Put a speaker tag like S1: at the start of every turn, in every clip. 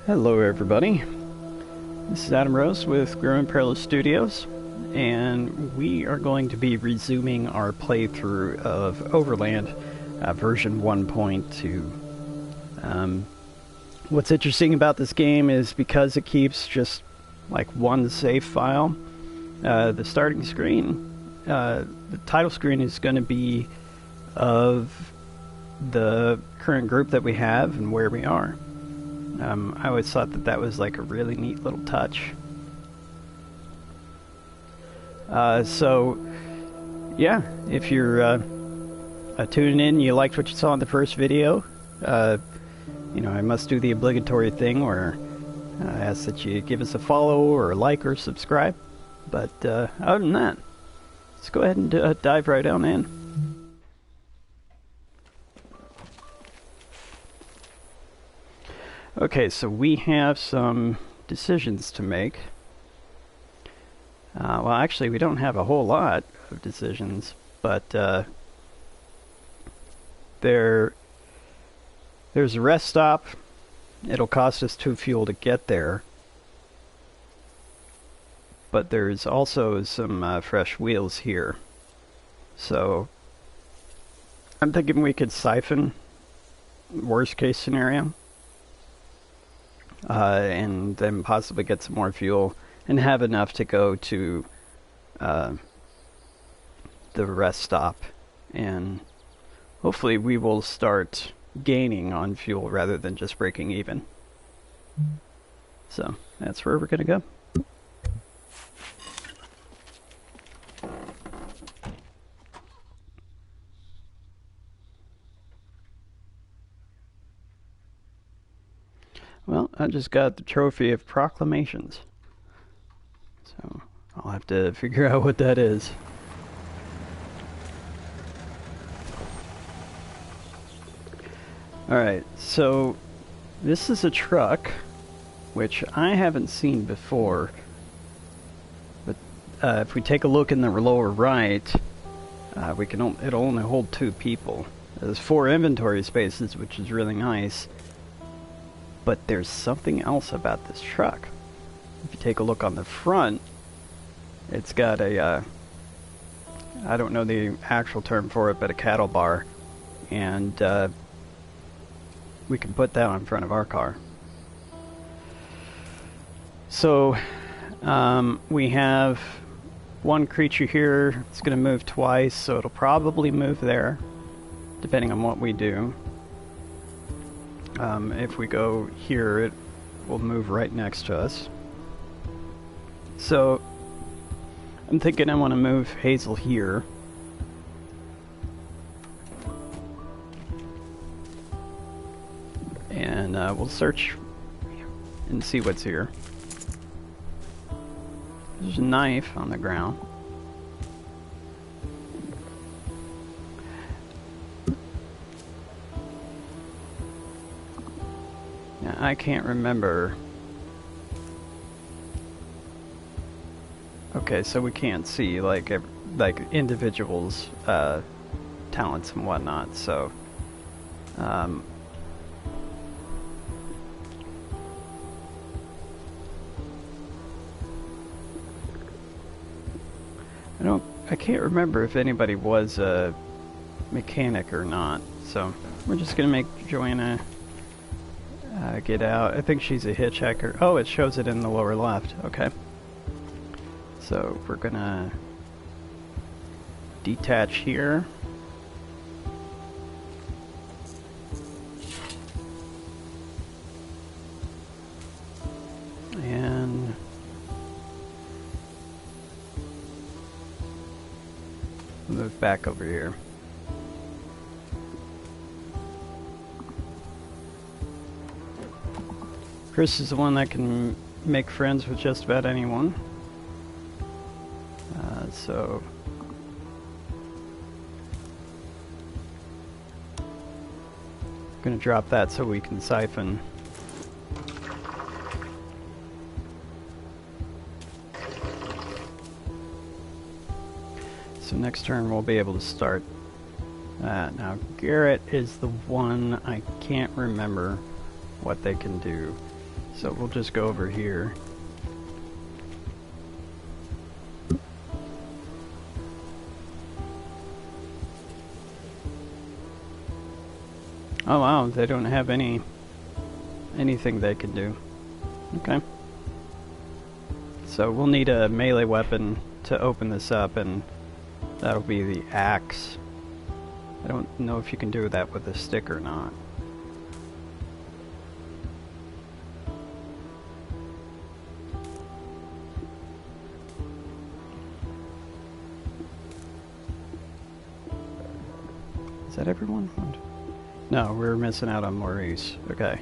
S1: Hello everybody, this is Adam Rose with Growing Perilous Studios, and we are going to be resuming our playthrough of Overland version 1.2. What's interesting about this game is because it keeps just like one save file, the starting screen, the title screen is going to be of the current group that we have and where we are. I always thought that that was like a really neat little touch. So, yeah, if you're tuning in, you liked what you saw in the first video, you know, I must do the obligatory thing where I ask that you give us a follow or a like or subscribe. But other than that, let's go ahead and dive right on in. Okay, so we have some decisions to make. Well, actually, we don't have a whole lot of decisions, but there's a rest stop. It'll cost us 2 fuel to get there. But there's also some fresh wheels here. So I'm thinking we could siphon, worst case scenario. And then possibly get some more fuel and have enough to go to the rest stop, and hopefully we will start gaining on fuel rather than just breaking even. So that's where we're gonna go. Well, I just got the trophy of proclamations, so I'll have to figure out what that is. Alright, so this is a truck which I haven't seen before, but if we take a look in the lower right, it'll only hold 2 people. There's 4 inventory spaces, which is really nice. But there's something else about this truck. If you take a look on the front, it's got a, I don't know the actual term for it, but a cattle bar. And we can put that on front of our car. So we have one creature here. It's going to move twice, so it'll probably move there, depending on what we do. If we go here, it will move right next to us. So I'm thinking I want to move Hazel here. And we'll search and see what's here. There's a knife on the ground. I can't remember. Okay, so we can't see like individuals' talents and whatnot. So, I can't remember if anybody was a mechanic or not. So we're just gonna make Joanna get out. I think she's a hitchhiker. Oh, it shows it in the lower left. Okay. So we're gonna detach here. And move back over here. Chris is the one that can make friends with just about anyone. So I'm gonna drop that so we can siphon. So next turn we'll be able to start Now Garrett is the one I can't remember what they can do. So we'll just go over here. Oh wow, they don't have anything they can do. Okay. So we'll need a melee weapon to open this up, and that'll be the axe. I don't know if you can do that with a stick or not. Is that everyone? No, we're missing out on Maurice. Okay.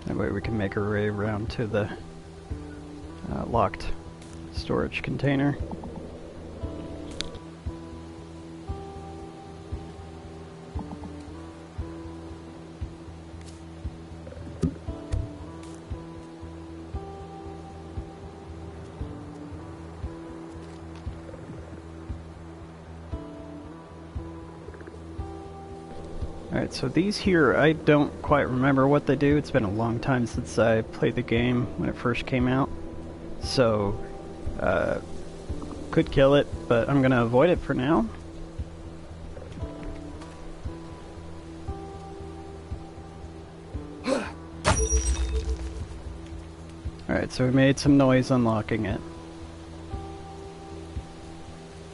S1: That way we can make our way around to the locked storage container. Alright, so these here, I don't quite remember what they do. It's been a long time since I played the game when it first came out. So, could kill it, but I'm gonna avoid it for now. Alright, so we made some noise unlocking it.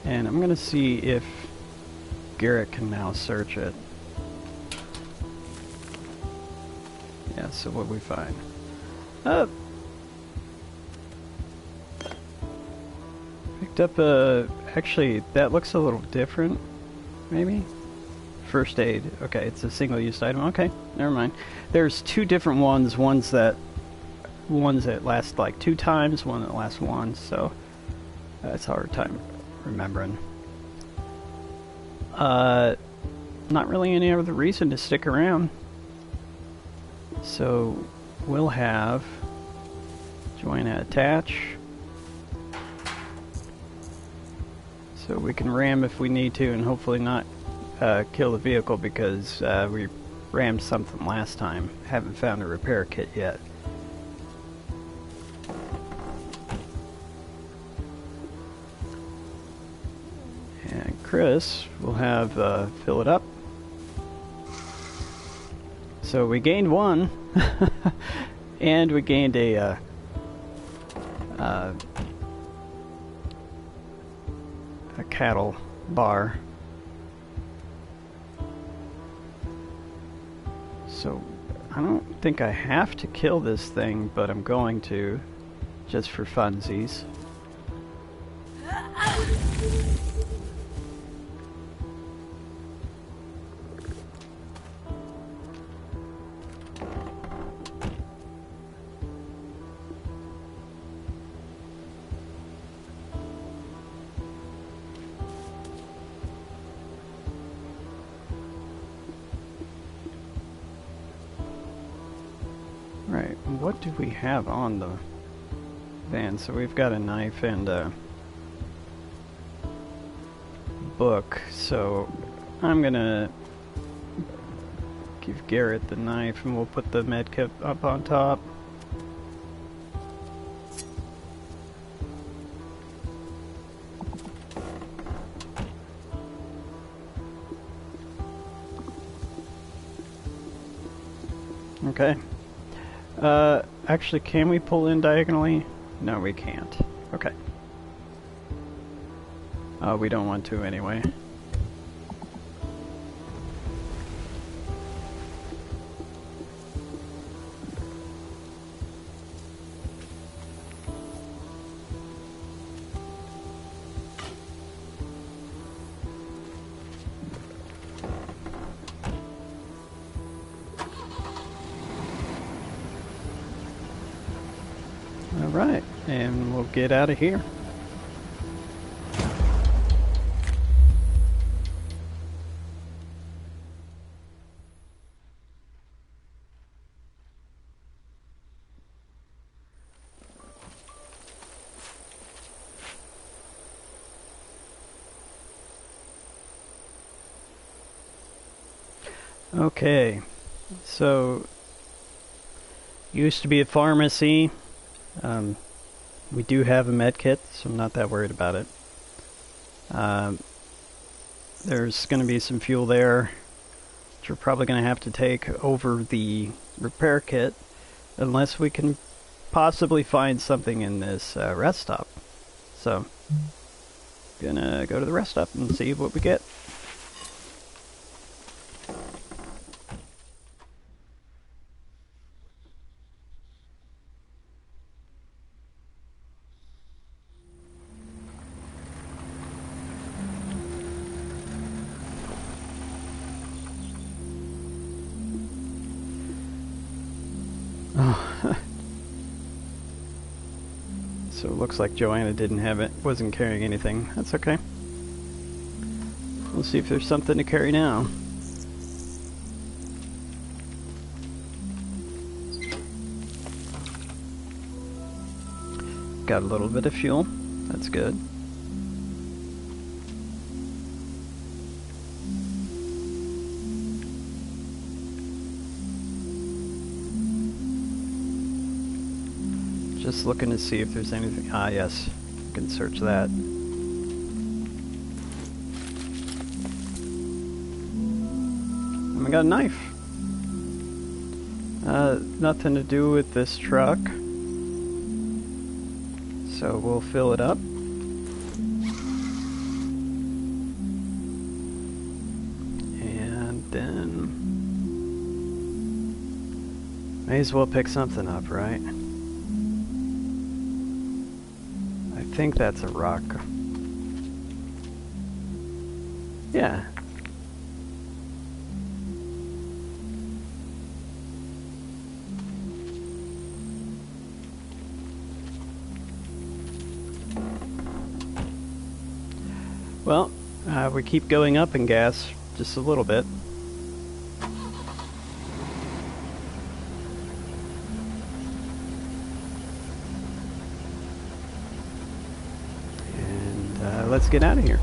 S1: And I'm gonna see if Garrett can now search it. Yeah, so what we find? Picked up a... Actually, that looks a little different, maybe? First aid. Okay, it's a single-use item. Okay, never mind. There's two different ones. Ones that last like 2 times, one that lasts once, so it's a hard time remembering. Not really any other reason to stick around. So we'll have join and attach, so we can ram if we need to, and hopefully not kill the vehicle, because we rammed something last time. Haven't found a repair kit yet. And Chris will have fill it up. So we gained 1, and we gained a cattle bar. So I don't think I have to kill this thing, but I'm going to, just for funsies. Right, what do we have on the van? So we've got a knife and a book, so I'm gonna give Garrett the knife and we'll put the medkit up on top. Okay. Actually, can we pull in diagonally? No, we can't. Okay. We don't want to anyway. Alright, and we'll get out of here. Okay, so used to be a pharmacy. We do have a med kit, so I'm not that worried about it. There's going to be some fuel there, which we're probably going to have to take over the repair kit, unless we can possibly find something in this rest stop. So, gonna go to the rest stop and see what we get. Oh. So it looks like Joanna didn't have it, wasn't carrying anything. That's okay. We'll see if there's something to carry now. Got a little bit of fuel. That's good. Just looking to see if there's anything. Ah, yes. You can search that. And we got a knife. Nothing to do with this truck. So we'll fill it up. And then may as well pick something up, right? I think that's a rock. Yeah. Well, we keep going up in gas just a little bit. And let's get out of here.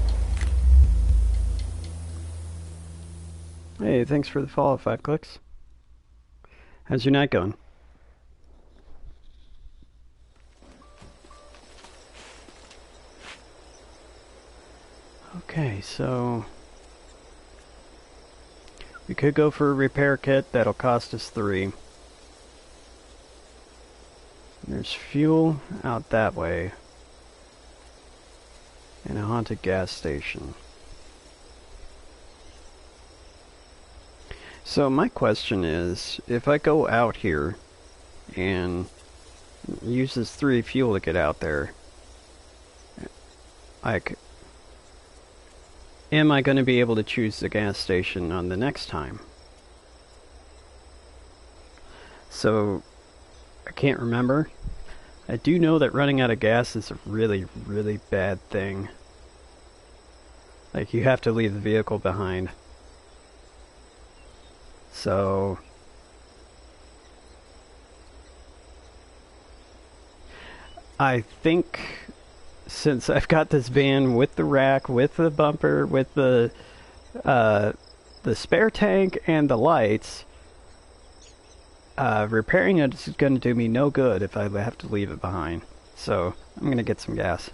S1: Hey, thanks for the follow, 5 clicks. How's your night going? Okay, so we could go for a repair kit. That'll cost us 3. There's fuel out that way. And a haunted gas station. So my question is, if I go out here and use this 3 fuel to get out there, like, am I going to be able to choose the gas station on the next time? So, I can't remember. I do know that running out of gas is a really, really bad thing. Like, you have to leave the vehicle behind. So, I think since I've got this van with the rack, with the bumper, with the spare tank and the lights, repairing it is going to do me no good if I have to leave it behind. So I'm going to get some gas.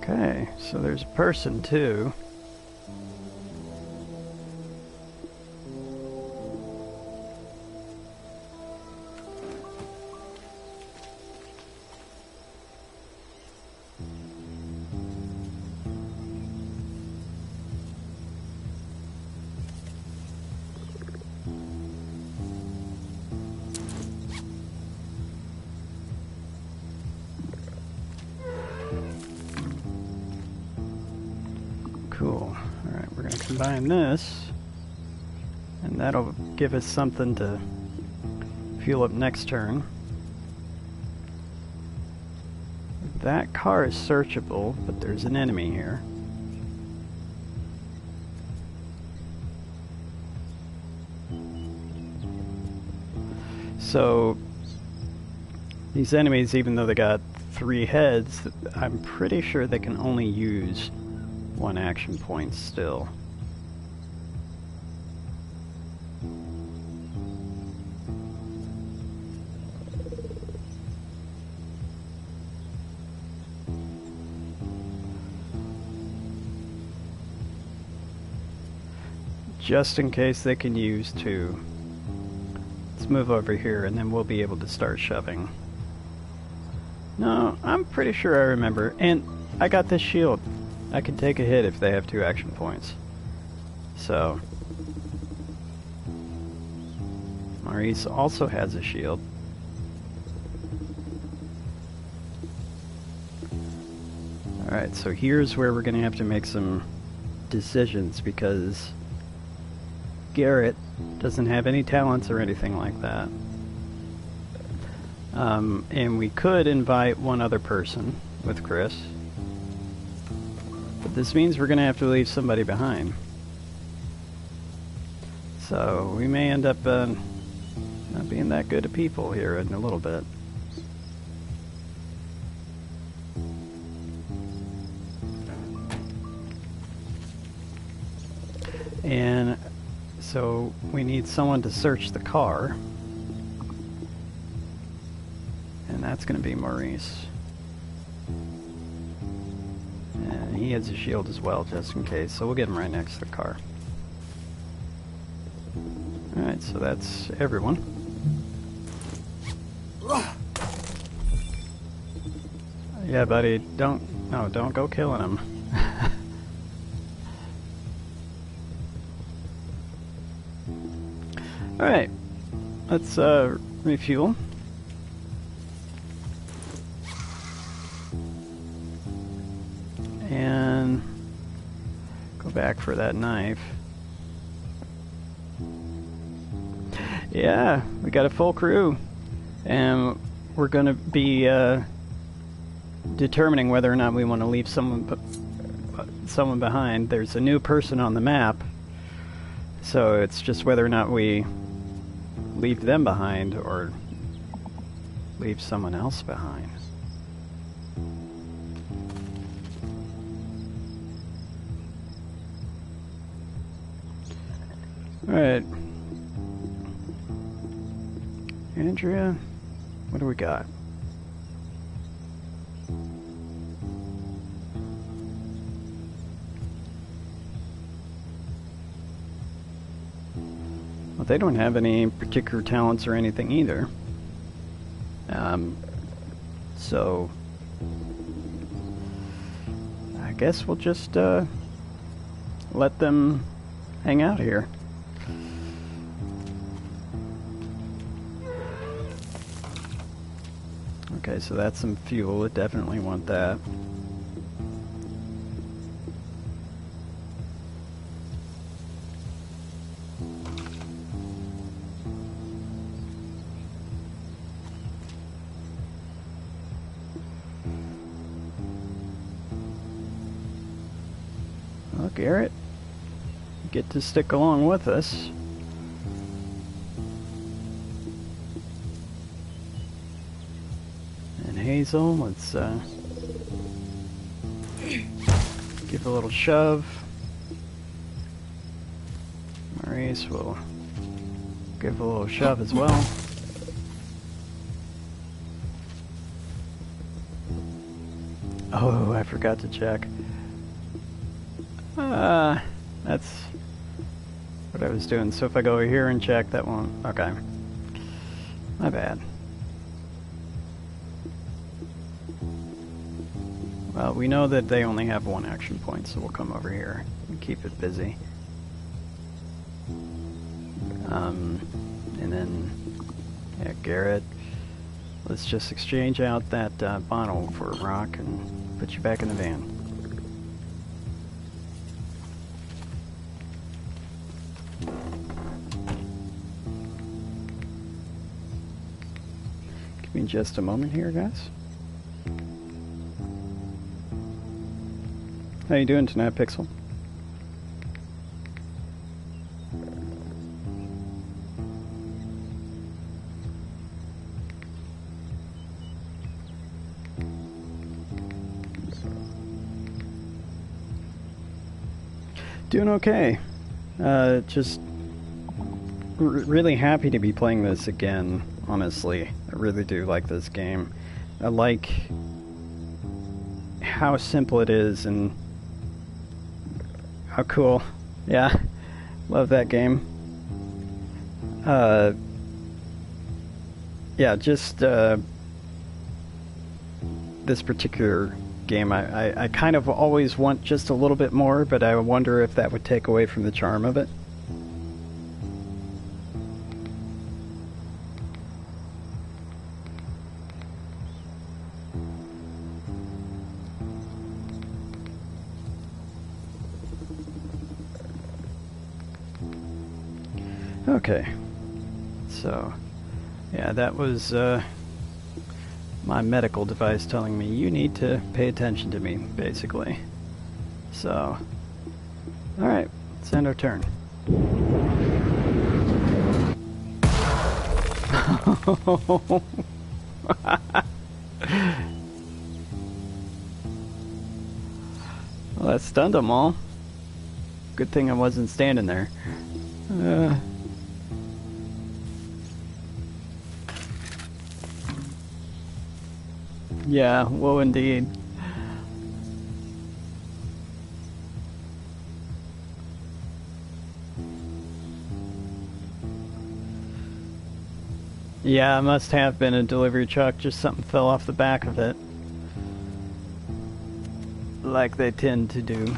S1: Okay, so there's a person too. Cool. Alright, we're going to combine this, and that'll give us something to fuel up next turn. That car is searchable, but there's an enemy here. So, these enemies, even though they got 3 heads, I'm pretty sure they can only use 1 action point still. Just in case they can use 2. Let's move over here and then we'll be able to start shoving. No, I'm pretty sure I remember. And I got this shield. I can take a hit if they have 2 action points. So, Maurice also has a shield. Alright, so here's where we're going to have to make some decisions because Garrett doesn't have any talents or anything like that. And we could invite 1 other person with Chris. But this means we're going to have to leave somebody behind. So we may end up not being that good of people here in a little bit. And so we need someone to search the car. And that's going to be Maurice. And he has a shield as well, just in case. So we'll get him right next to the car. Alright, so that's everyone. Yeah, buddy, don't go killing him. Alright, let's refuel. And go back for that knife. Yeah, we got a full crew. And we're going to be determining whether or not we want to leave someone behind. There's a new person on the map. So it's just whether or not we leave them behind or leave someone else behind. Alright. Andrea, what do we got? Well, they don't have any particular talents or anything either. So I guess we'll just let them hang out here. Okay, so that's some fuel. I definitely want that. Well, Garrett, you get to stick along with us. Hazel, let's give a little shove. Maurice will give a little shove as well. Oh, I forgot to check. That's what I was doing. So if I go over here and check, that won't... Okay. My bad. Well, we know that they only have 1 action point, so we'll come over here and keep it busy. And then, yeah, Garrett, let's just exchange out that bottle for a rock and put you back in the van. Give me just a moment here, guys. How you doing tonight, Pixel? Doing okay. Just really happy to be playing this again, honestly. I really do like this game. I like how simple it is and how cool. Yeah, love that game. Yeah, just this particular game, I kind of always want just a little bit more, but I wonder if that would take away from the charm of it. Okay, so yeah, that was my medical device telling me you need to pay attention to me, basically. So, alright, let's end our turn. Well, that stunned them all. Good thing I wasn't standing there. Yeah, whoa indeed. Yeah, it must have been a delivery truck, just something fell off the back of it. Like they tend to do.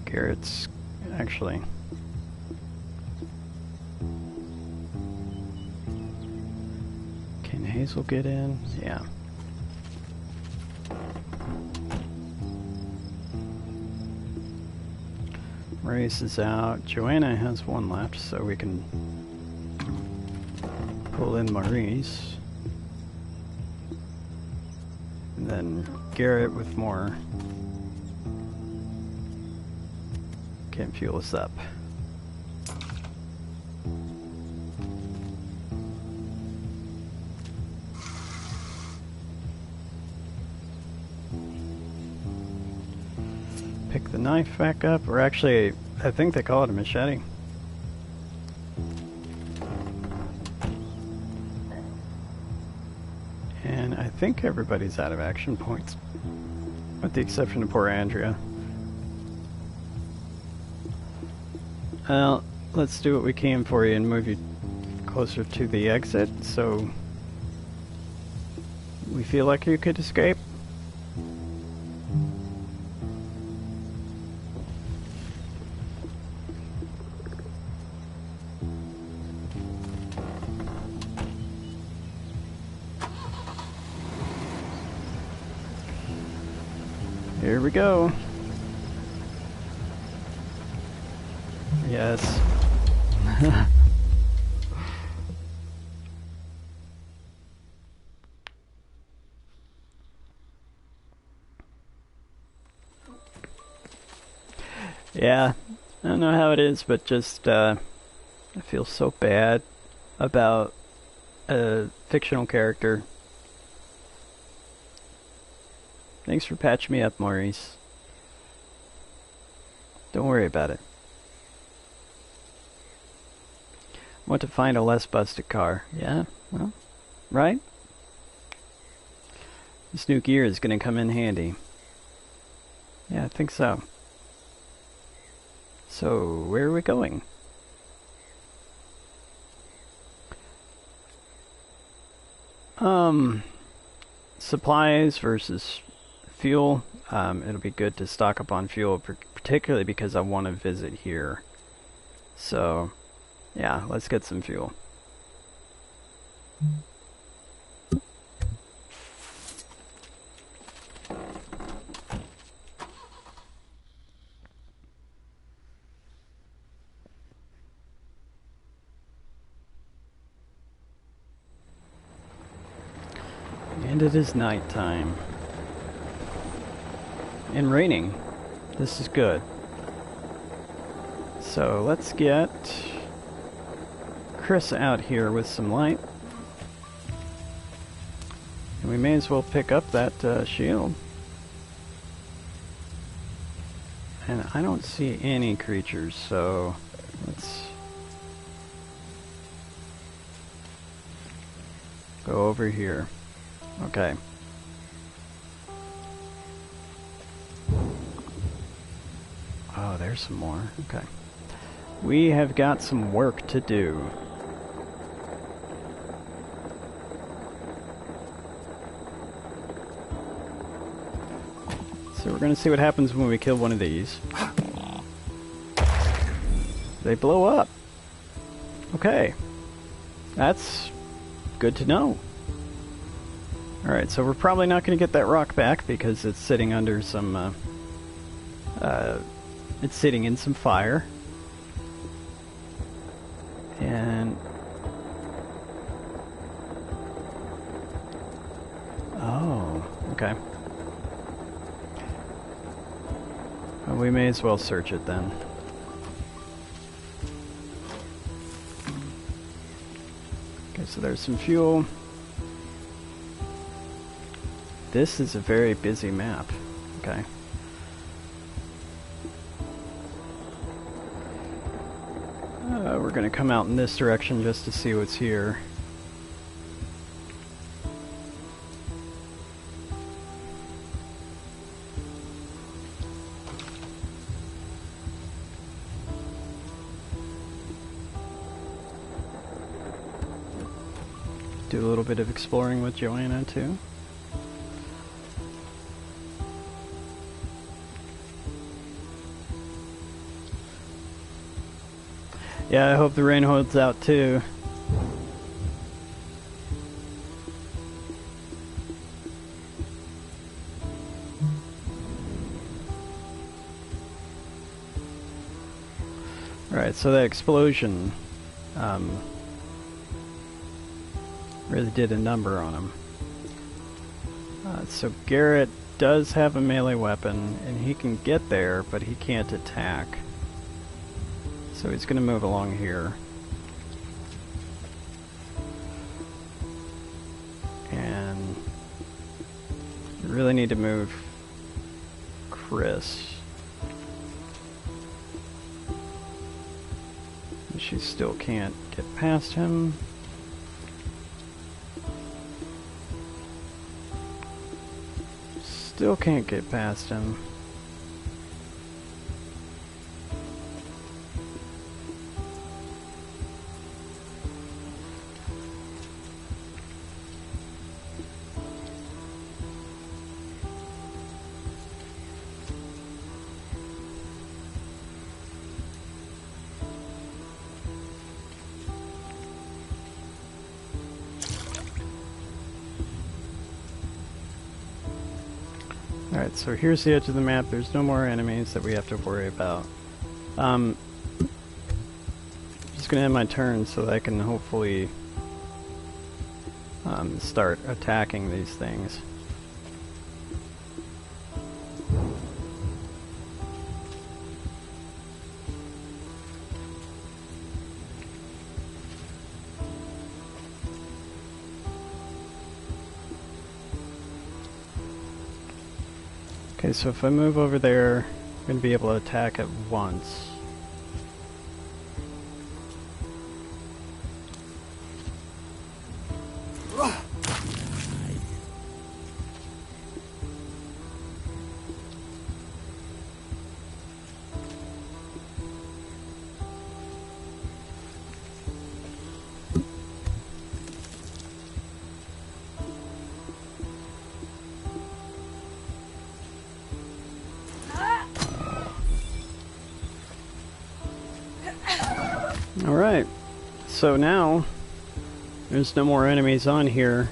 S1: Garrett's actually. Can Hazel get in? Yeah. Race is out. Joanna has one left, so we can pull in Maurice. And then Garrett with more can fuel us up. Pick the knife back up, or actually, I think they call it a machete. And I think everybody's out of action points, with the exception of poor Andrea. Well, let's do what we can for you and move you closer to the exit, so we feel like you could escape. Here we go. Yes. Yeah, I don't know how it is, but just, I feel so bad about a fictional character. Thanks for patching me up, Maurice. Don't worry about it. Want to find a less busted car. Yeah, well, right? This new gear is going to come in handy. Yeah, I think so. So, where are we going? Supplies versus fuel. It'll be good to stock up on fuel, particularly because I want to visit here. So, yeah, let's get some fuel. And it is nighttime. And raining. This is good. So let's get Chris out here with some light. And we may as well pick up that shield. And I don't see any creatures, so let's go over here. Okay. Oh, there's some more. Okay. We have got some work to do. So we're going to see what happens when we kill one of these. They blow up. Okay. That's good to know. Alright, so we're probably not going to get that rock back because it's sitting under some, it's sitting in some fire. And... oh, okay. Well, we may as well search it then. Okay, so there's some fuel. This is a very busy map. Okay. We're going to come out in this direction just to see what's here. Do a little bit of exploring with Joanna too. Yeah, I hope the rain holds out too. Alright, so that explosion really did a number on him. So Garrett does have a melee weapon, and he can get there, but he can't attack. So he's going to move along here. And we really need to move Chris. She still can't get past him. Still can't get past him. Alright, so here's the edge of the map. There's no more enemies that we have to worry about. I'm just gonna end my turn so that I can hopefully start attacking these things. Okay, so if I move over there, I'm going to be able to attack at once. Alright, so now there's no more enemies on here.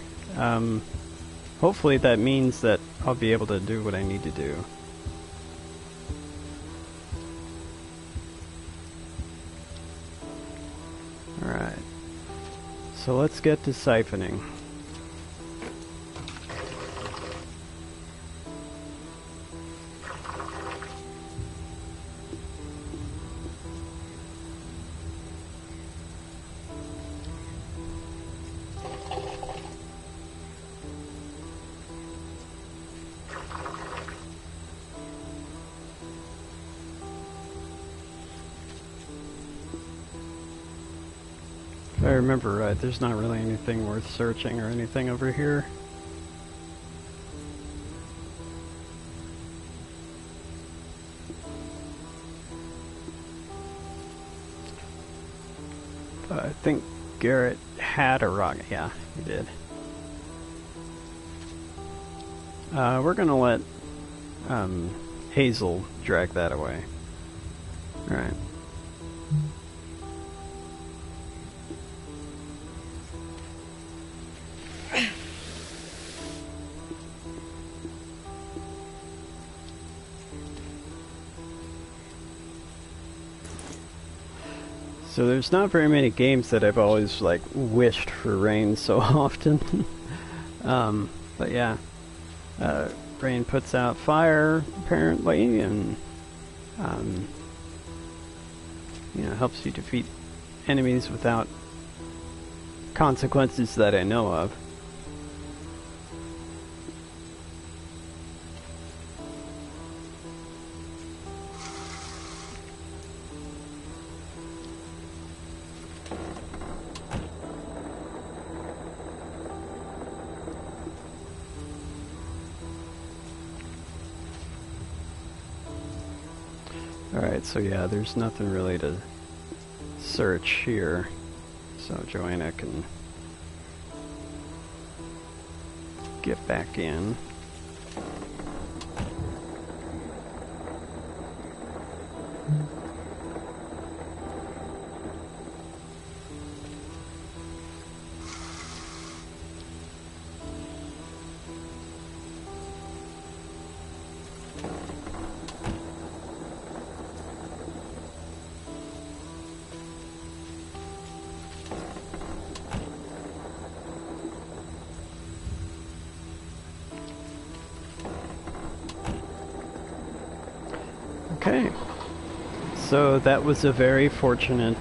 S1: Hopefully that means that I'll be able to do what I need to do. Alright, so let's get to siphoning. If I remember right, there's not really anything worth searching or anything over here. I think Garrett had a rock. Yeah, he did. We're gonna let Hazel drag that away. Alright. So there's not very many games that I've always like wished for rain so often. But yeah, rain puts out fire apparently, and you know, helps you defeat enemies without consequences that I know of. Alright, so yeah, there's nothing really to search here, so Joanna can get back in. Okay, so that was a very fortunate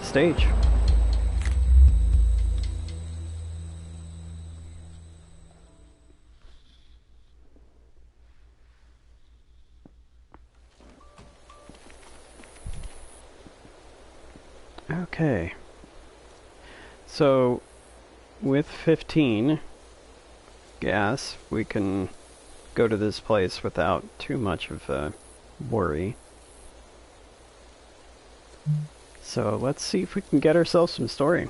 S1: stage. Okay, so with 15 gas, we can go to this place without too much of a worry. So let's see if we can get ourselves some story.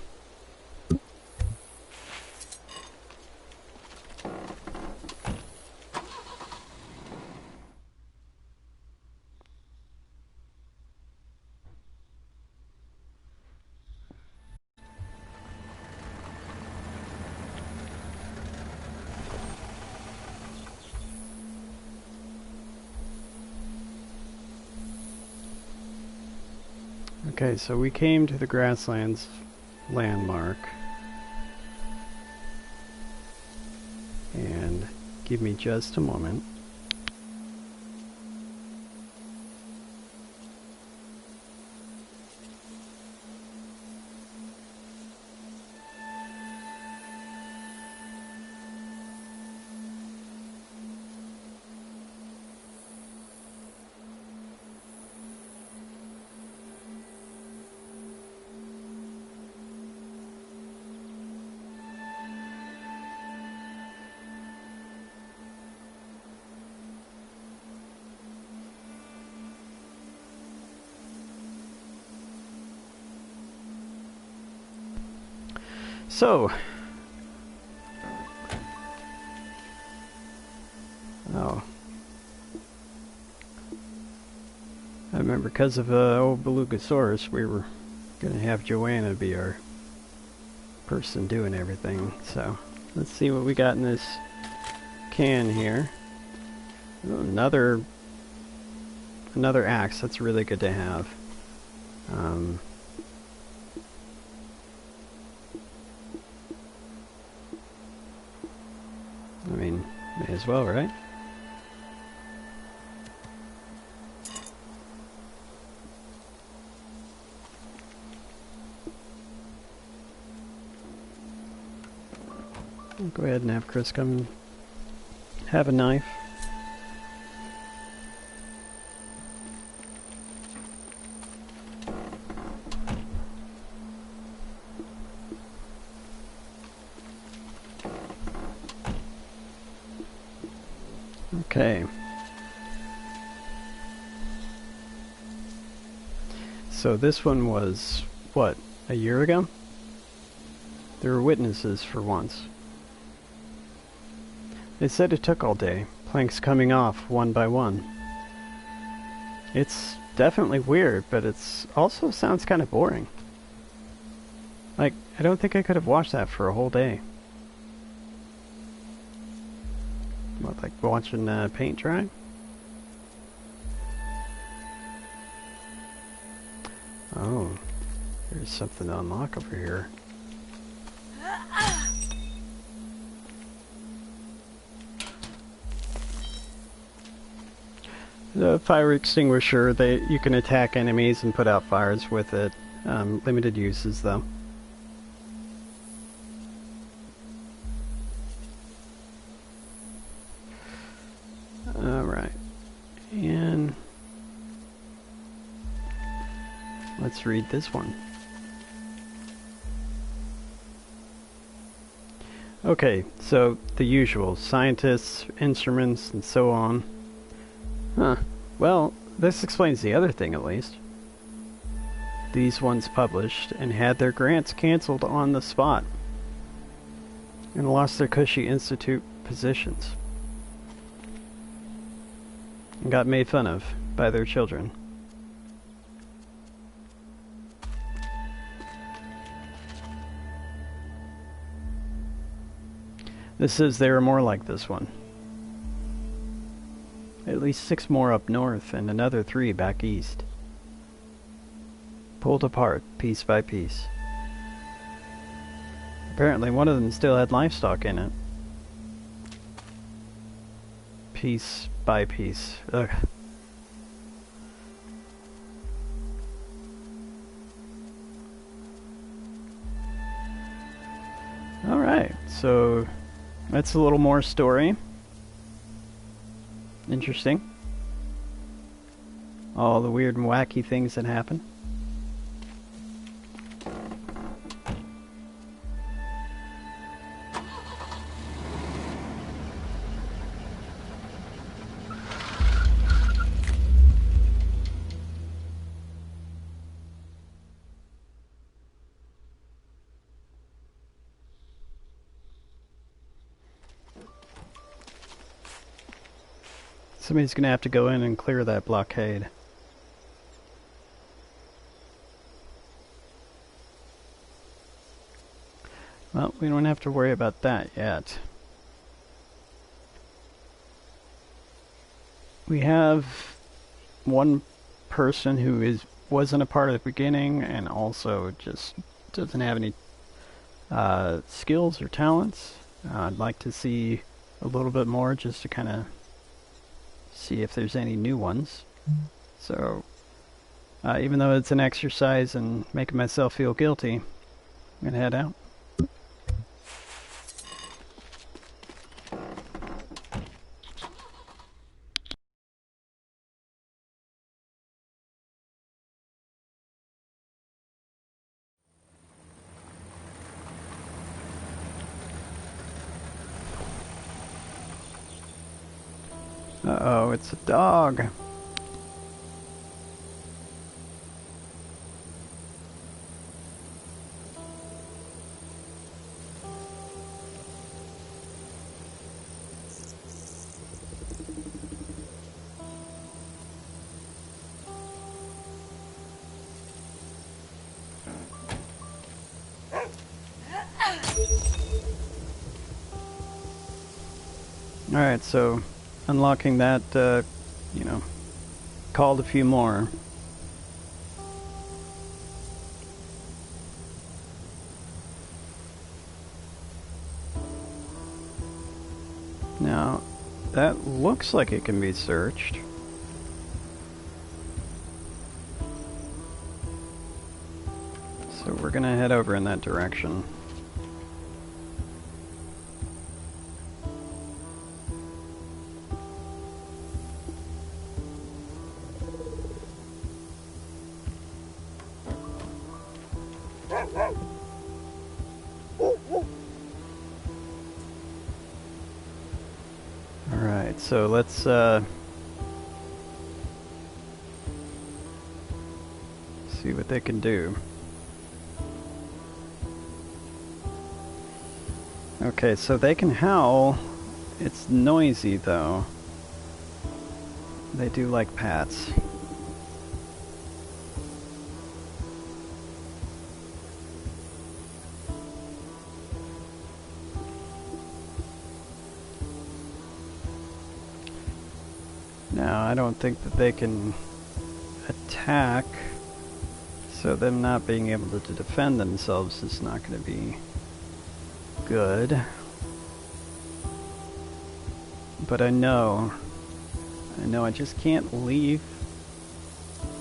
S1: Okay, so we came to the Grasslands landmark. And give me just a moment. So, oh, I remember because of old Belugasaurus, we were gonna have Joanna be our person doing everything. So let's see what we got in this can here. Oh, another axe. That's really good to have. I mean, may as well, right? I'll go ahead and have Chris come have a knife. Okay. So this one was, what, a year ago? There were witnesses for once. They said it took all day, planks coming off one by one. It's definitely weird, but it's also sounds kind of boring. Like, I don't think I could have watched that for a whole day. What, like watching paint dry? Oh, there's something to unlock over here. The fire extinguisher, you can attack enemies and put out fires with it. Limited uses though. Alright. And let's read this one. Okay, so the usual. Scientists, instruments, and so on. Huh. Well, this explains the other thing at least. These ones published and had their grants cancelled on the spot. And lost their cushy institute positions. And got made fun of by their children. This says they were more like this one. At least 6 more up north and another 3 back east. Pulled apart piece by piece. Apparently one of them still had livestock in it. Piece by piece. Ugh. Alright, so that's a little more story. Interesting. All the weird and wacky things that happen. Somebody's gonna have to go in and clear that blockade. Well, we don't have to worry about that yet. We have one person who wasn't a part of the beginning and also just doesn't have any skills or talents. I'd like to see a little bit more just to kind of see if there's any new ones. So, even though it's an exercise and making myself feel guilty, I'm gonna head out. Uh-oh, it's a dog. Alright, so unlocking that, you know, called a few more. Now, that looks like it can be searched. So we're gonna head over in that direction. Alright, so let's see what they can do. Okay, so they can howl. It's noisy though. They do like pats. Now, I don't think that they can attack, so them not being able to defend themselves is not going to be good. But I know I just can't leave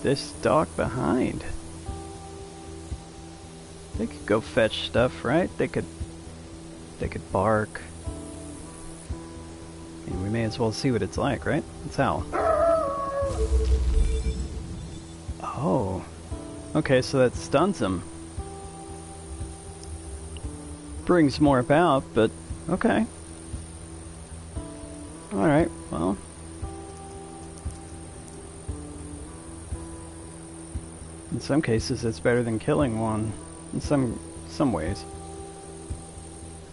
S1: this dog behind. They could go fetch stuff, right? They could bark. And we may as well see what it's like, right? Let's howl. Oh. Okay, so that stuns him. Brings more about, but okay. Alright, well. In some cases it's better than killing one. In some ways.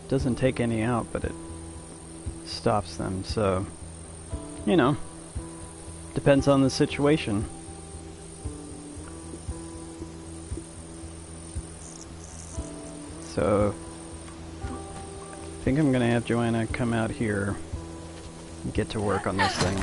S1: Doesn't take any out, but it stops them, so you know, depends on the situation. So I think I'm gonna have Joanna come out here and get to work on this thing.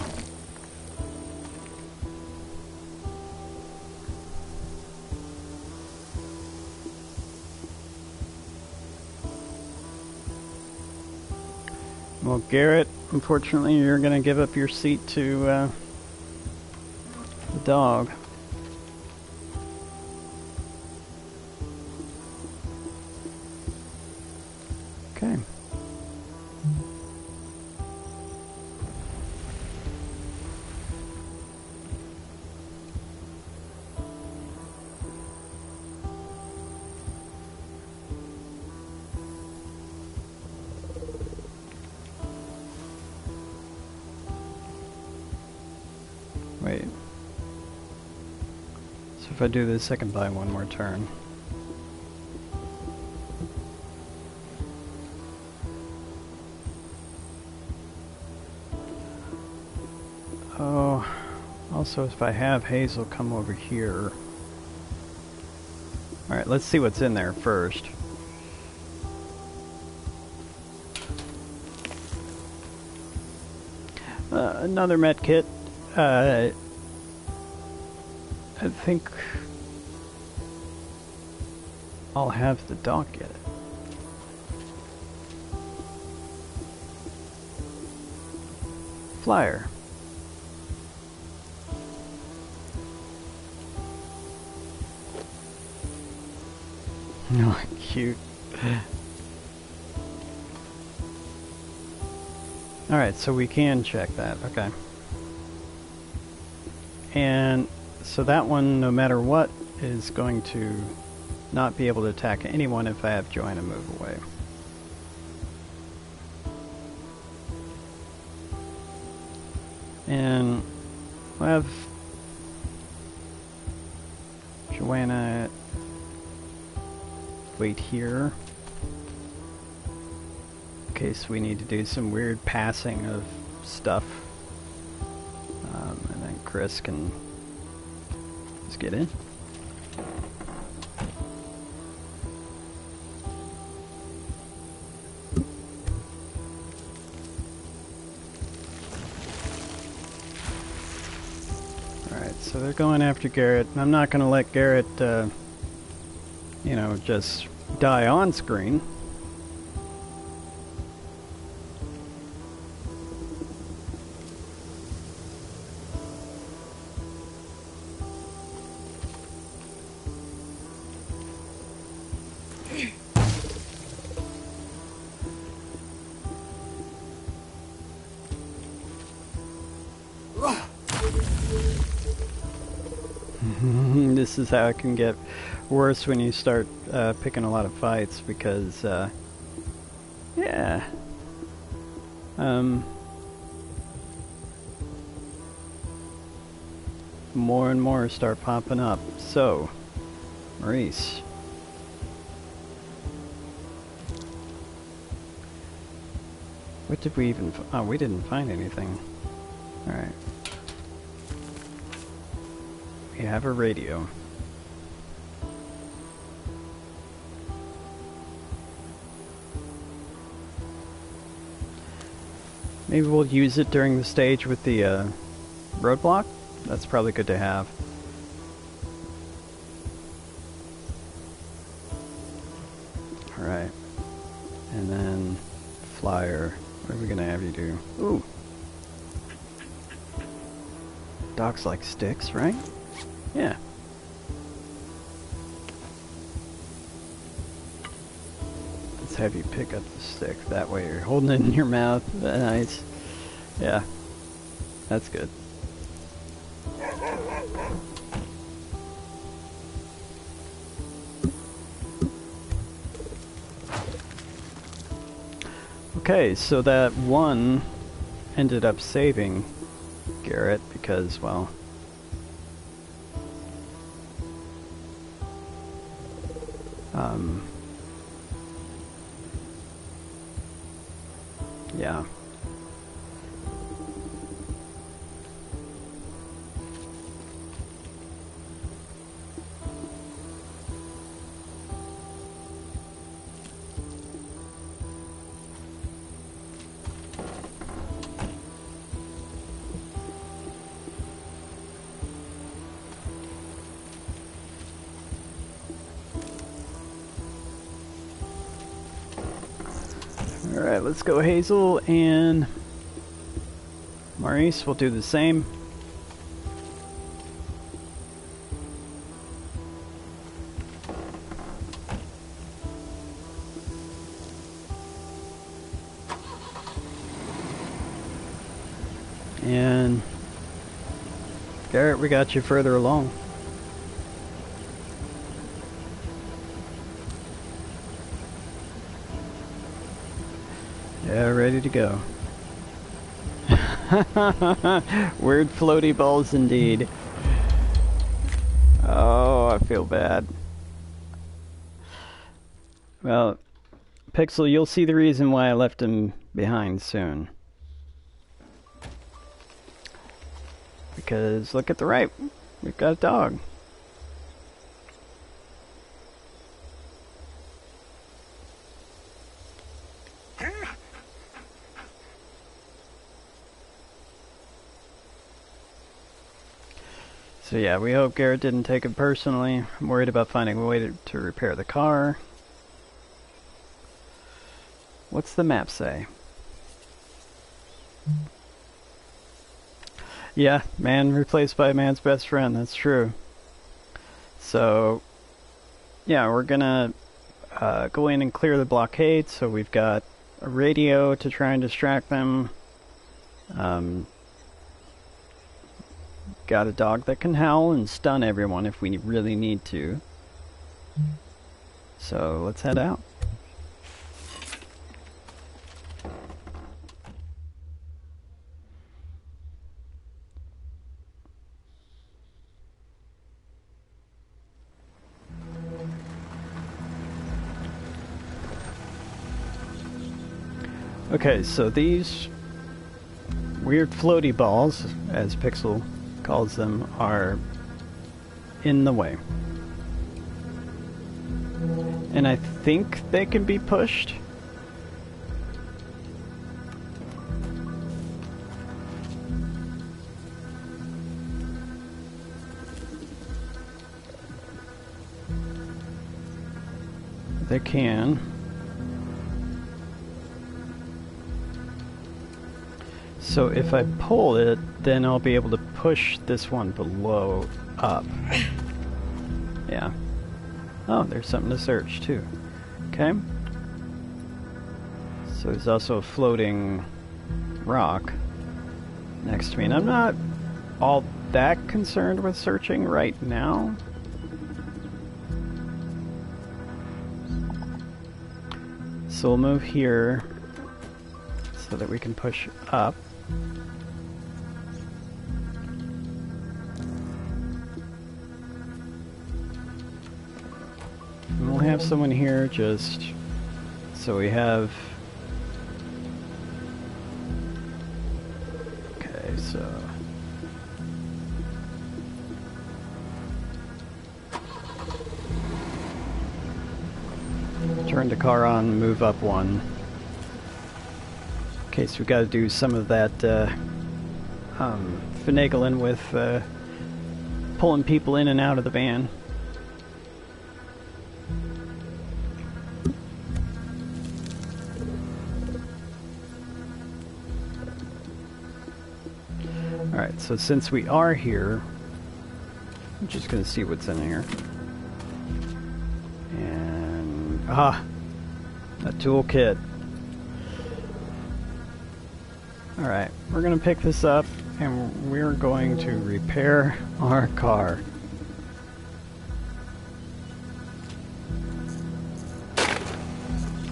S1: Well, Garrett, unfortunately, you're going to give up your seat to the dog. Okay. Wait. So if I do this, I can buy one more turn. Oh, also if I have Hazel come over here. Alright, let's see what's in there first. Another med kit. I think I'll have the dog get it. Flyer. Oh, cute. Alright, so we can check that. Okay. And so that one, no matter what, is going to not be able to attack anyone if I have Joanna move away. And we'll have Joanna wait here in case we need to do some weird passing of stuff. And then Chris can just get in. so they're going after Garrett. I'm not going to let Garrett, you know, just die on screen. This is how it can get worse when you start picking a lot of fights, because yeah, more and more start popping up. So, Maurice, what did we even? Oh, we didn't find anything. All right. We have a radio. Maybe we'll use it during the stage with the roadblock. That's probably good to have. Alright. And then flyer. What are we gonna have you do? Ooh. Dogs like sticks, right? Yeah. Let's have you pick up the stick. That way you're holding it in your mouth. Nice. Yeah. That's good. Okay, so that one ended up saving Garrett because, well, yeah. Alright, let's go Hazel, and Maurice will do the same. And Garrett, we got you further along. Yeah, ready to go. Weird floaty balls indeed. Oh, I feel bad. Well, Pixel, you'll see the reason why I left him behind soon. Because look at the right, we've got a dog. So yeah, we hope Garrett didn't take it personally. I'm worried about finding a way to repair the car. What's the map say? Yeah, man replaced by man's best friend, that's true. So, yeah, we're gonna go in and clear the blockade, so we've got a radio to try and distract them. Got a dog that can howl and stun everyone if we really need to. So let's head out. Okay, so these weird floaty balls, as Pixel calls them, are in the way. And I think they can be pushed. they can. So if I pull it, then I'll be able to push this one below up. Yeah. Oh, there's something to search too. Okay. So there's also a floating rock next to me, and I'm not all that concerned with searching right now. So we'll move here so that we can push up. And we'll have someone here just so we have... Okay, so... Turn the car on, move up one. Okay, so we got to do some of that finagling with pulling people in and out of the van. Alright, so since we are here, I'm just going to see what's in here. And... ah! A toolkit. Alright, we're going to pick this up and we're going to repair our car.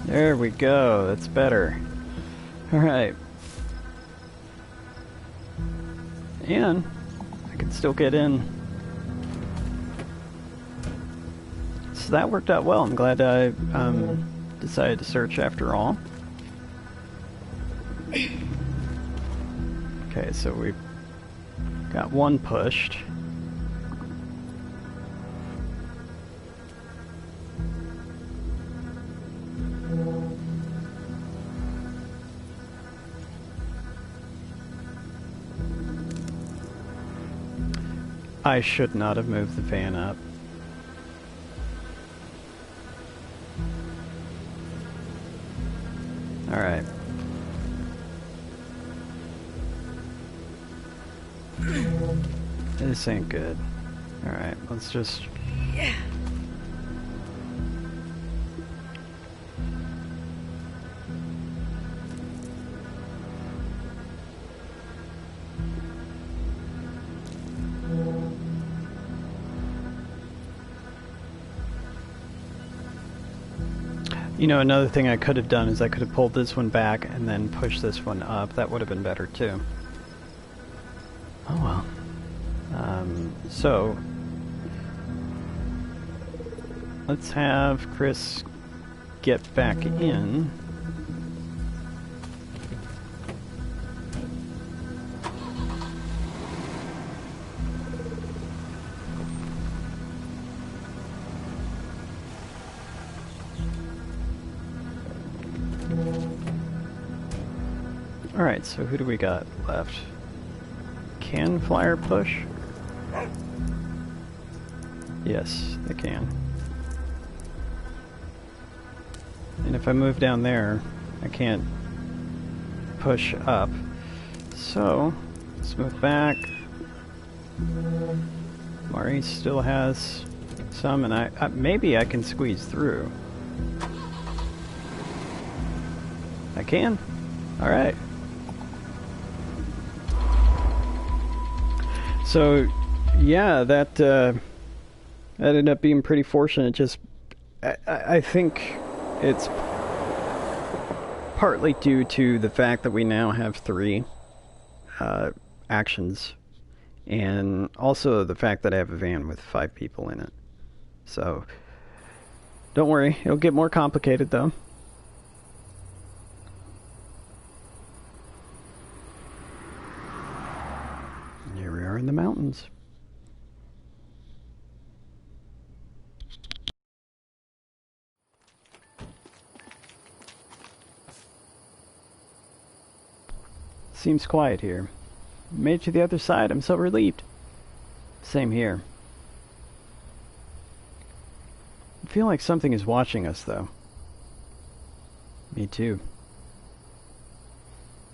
S1: There we go, that's better. Alright. And I can still get in. So that worked out well. I'm glad I decided to search after all. Okay, so we've got one pushed. I should not have moved the van up. Alright. This ain't good. Alright, let's just... Yeah. You know, another thing I could have done is I could have pulled this one back and then pushed this one up. That would have been better too. Oh well. So let's have Chris get back in. Alright, so who do we got left? Can flyer push? Yes, they can. And if I move down there, I can't push up. So, let's move back. Maurice still has some, and I maybe I can squeeze through. I can? Alright. So, yeah, that ended up being pretty fortunate. Just, I think it's partly due to the fact that we now have 3 actions, and also the fact that I have a van with 5 people in it. So, don't worry, it'll get more complicated though. Here we are in the mountains. Seems quiet here. Made it to the other side. I'm so relieved. Same here. feel like something is watching us, though. Me too.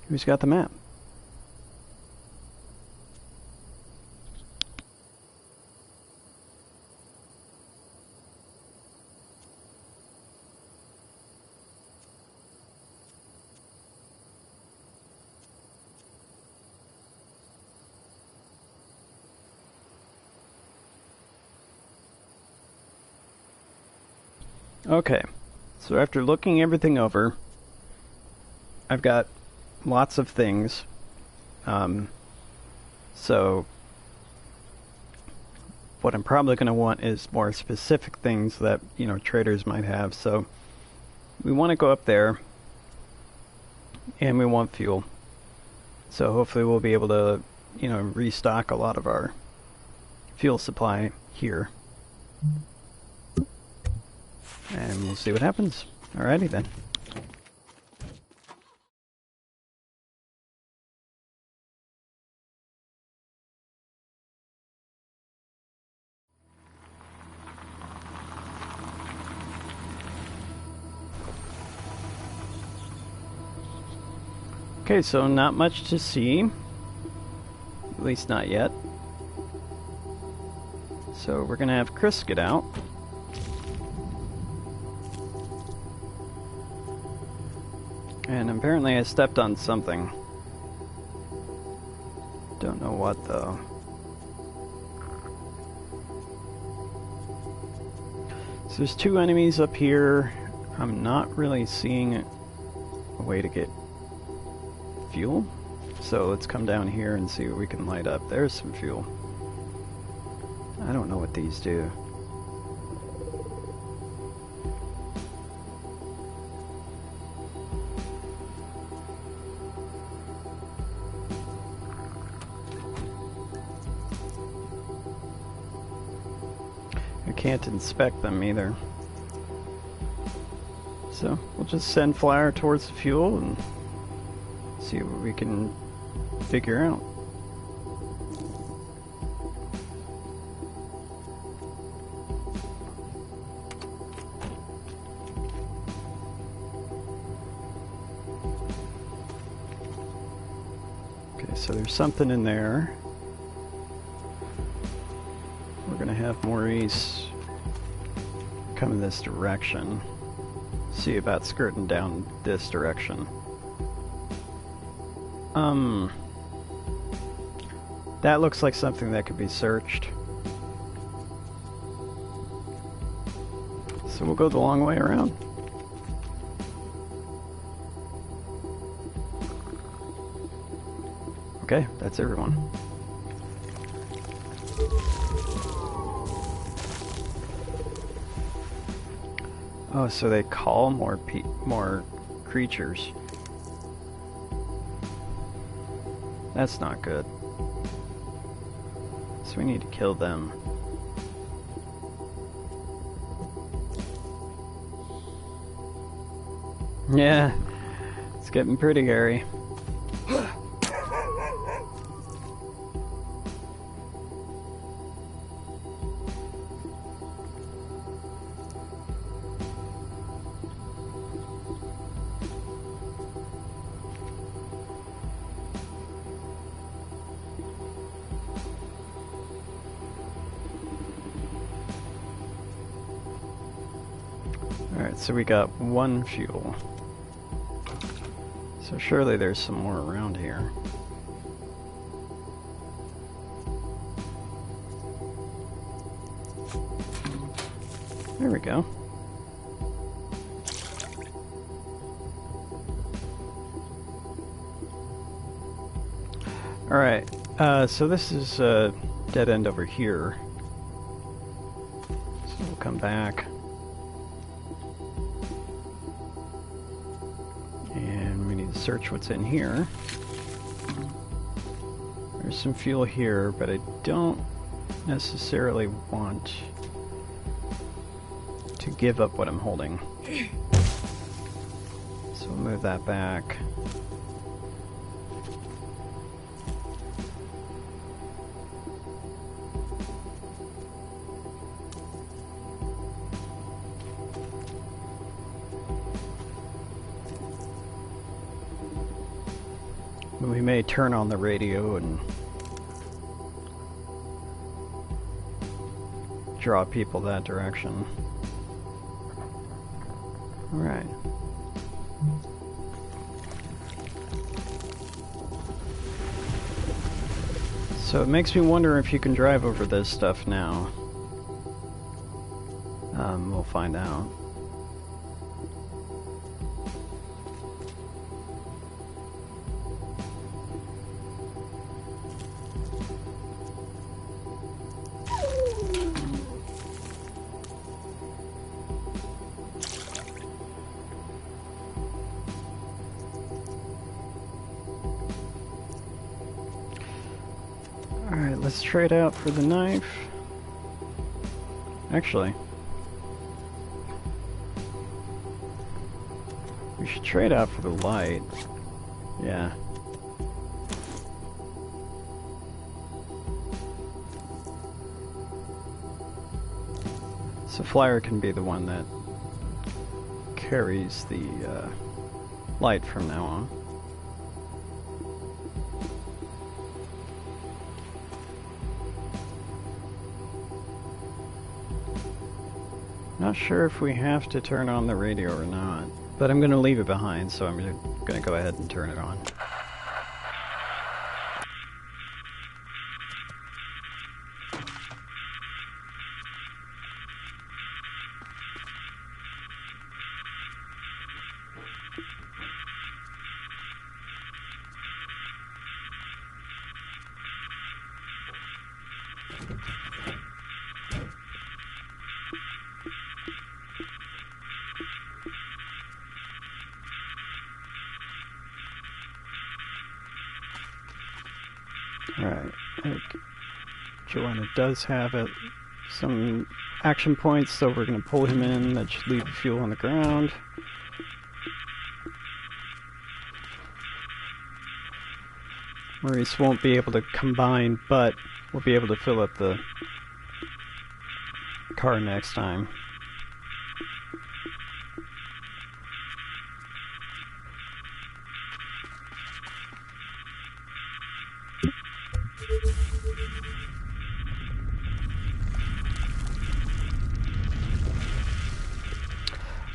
S1: Who's got the map? Okay, so after looking everything over, I've got lots of things. So what I'm probably going to want is more specific things that, you know, traders might have. So we want to go up there, and we want fuel. So hopefully we'll be able to, you know, restock a lot of our fuel supply here. And we'll see what happens. Alrighty then. Okay, so not much to see. At least not yet. So we're gonna have Chris get out. And apparently I stepped on something. Don't know what though. So there's two enemies up here. I'm not really seeing a way to get fuel. So let's come down here and see what we can light up. There's some fuel. I don't know what these do. Can't inspect them either. So we'll just send Flyer towards the fuel and see what we can figure out. Okay, so there's something in there. We're gonna have Maurice come in this direction. See about skirting down this direction. That looks like something that could be searched. So we'll go the long way around. Okay, that's everyone. Oh, so they call more creatures. That's not good. So we need to kill them. Yeah, it's getting pretty hairy. Alright, so we got one fuel. So surely there's some more around here. There we go. Alright, so this is a dead end over here. So we'll come back. Search what's in here. There's some fuel here, but I don't necessarily want to give up what I'm holding. So we'll move that back. We may turn on the radio and draw people that direction. Alright. So it makes me wonder if you can drive over this stuff now. We'll find out. Alright, let's trade out for the knife. Actually, we should trade out for the light. Yeah. So Flyer can be the one that carries the light from now on. Not sure if we have to turn on the radio or not, but I'm going to leave it behind, so I'm going to go ahead and turn it on. Alright, Joanna does have some action points, so we're going to pull him in. That should leave the fuel on the ground. Maurice won't be able to combine, but we'll be able to fill up the car next time.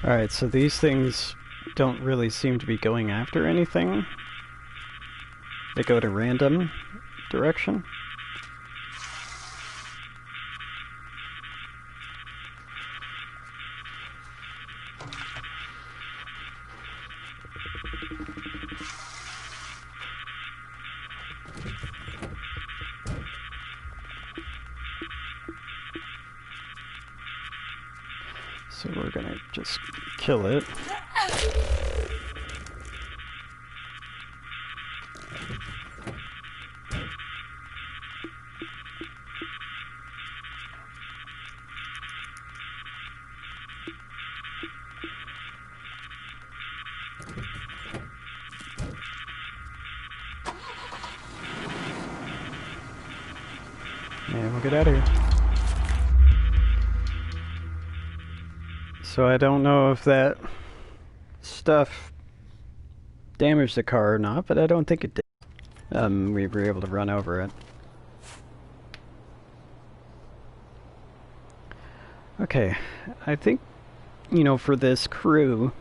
S1: Alright, so these things don't really seem to be going after anything. They go to random direction. So we're gonna just kill it. And we'll get out of here. So I don't know if that stuff damaged the car or not, but I don't think it did. We were able to run over it. Okay, I think, you know, for this crew,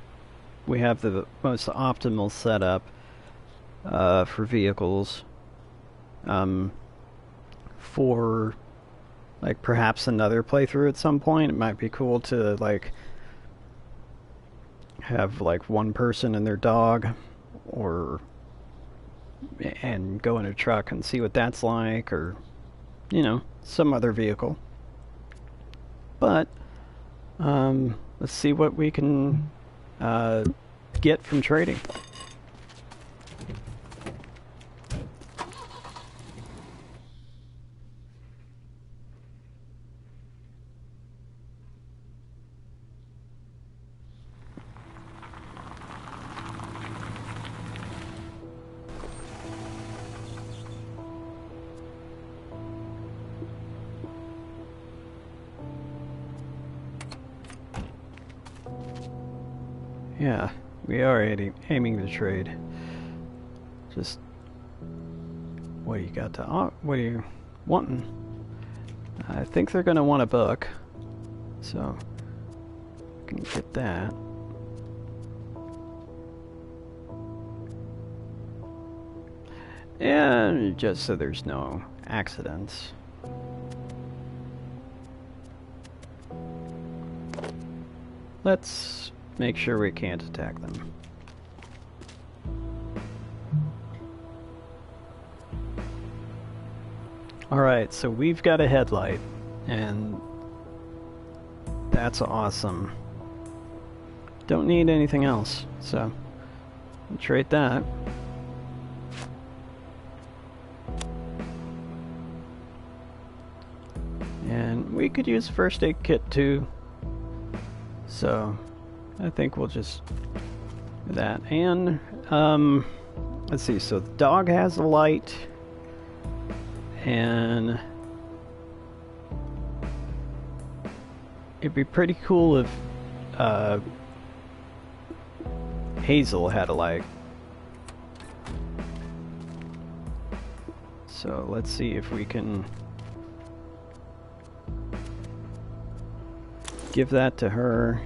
S1: we have the most optimal setup for vehicles. For, like, perhaps another playthrough at some point, it might be cool to, like, have like one person and their dog, and go in a truck and see what that's like, or, you know, some other vehicle. But let's see what we can get from trading. Yeah, we are aiming to trade. Just What do you got to... what are you wanting? I think they're going to want a book. So, can get that. And just so there's no accidents. Let's make sure we can't attack them. Alright, so we've got a headlight, and that's awesome. Don't need anything else, so we'll trade that. And we could use first aid kit too, so I think we'll just do that. And let's see, so the dog has a light, and it'd be pretty cool if Hazel had a light. So let's see if we can give that to her,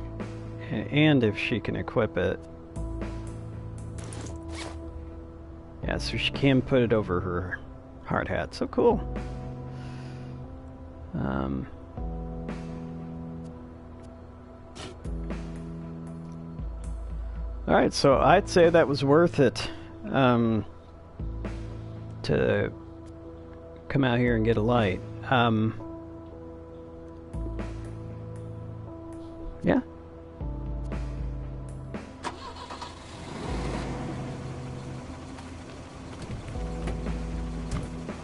S1: and if she can equip it. Yeah, so she can put it over her hard hat. So cool. Alright, so I'd say that was worth it to come out here and get a light. Yeah.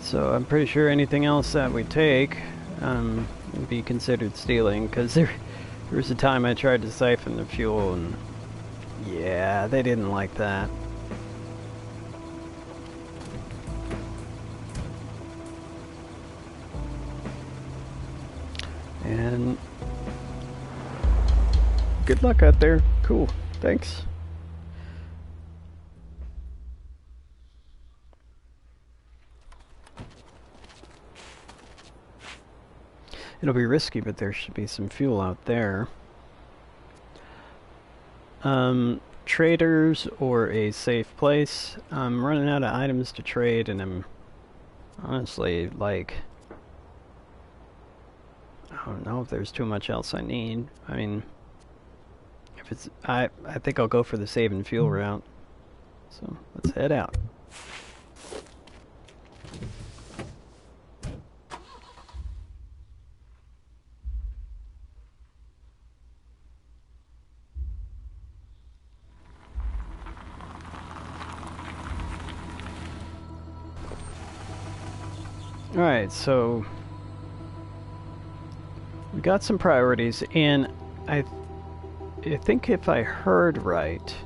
S1: So I'm pretty sure anything else that we take would be considered stealing, because there was a time I tried to siphon the fuel, and yeah, they didn't like that. And good luck out there. Cool. Thanks. It'll be risky, but there should be some fuel out there. Traders or a safe place. I'm running out of items to trade, and I'm honestly, like, I don't know if there's too much else I need. I mean, if it's, I think I'll go for the save and fuel route. So let's head out. Alright, so we got some priorities, and I think if I heard right,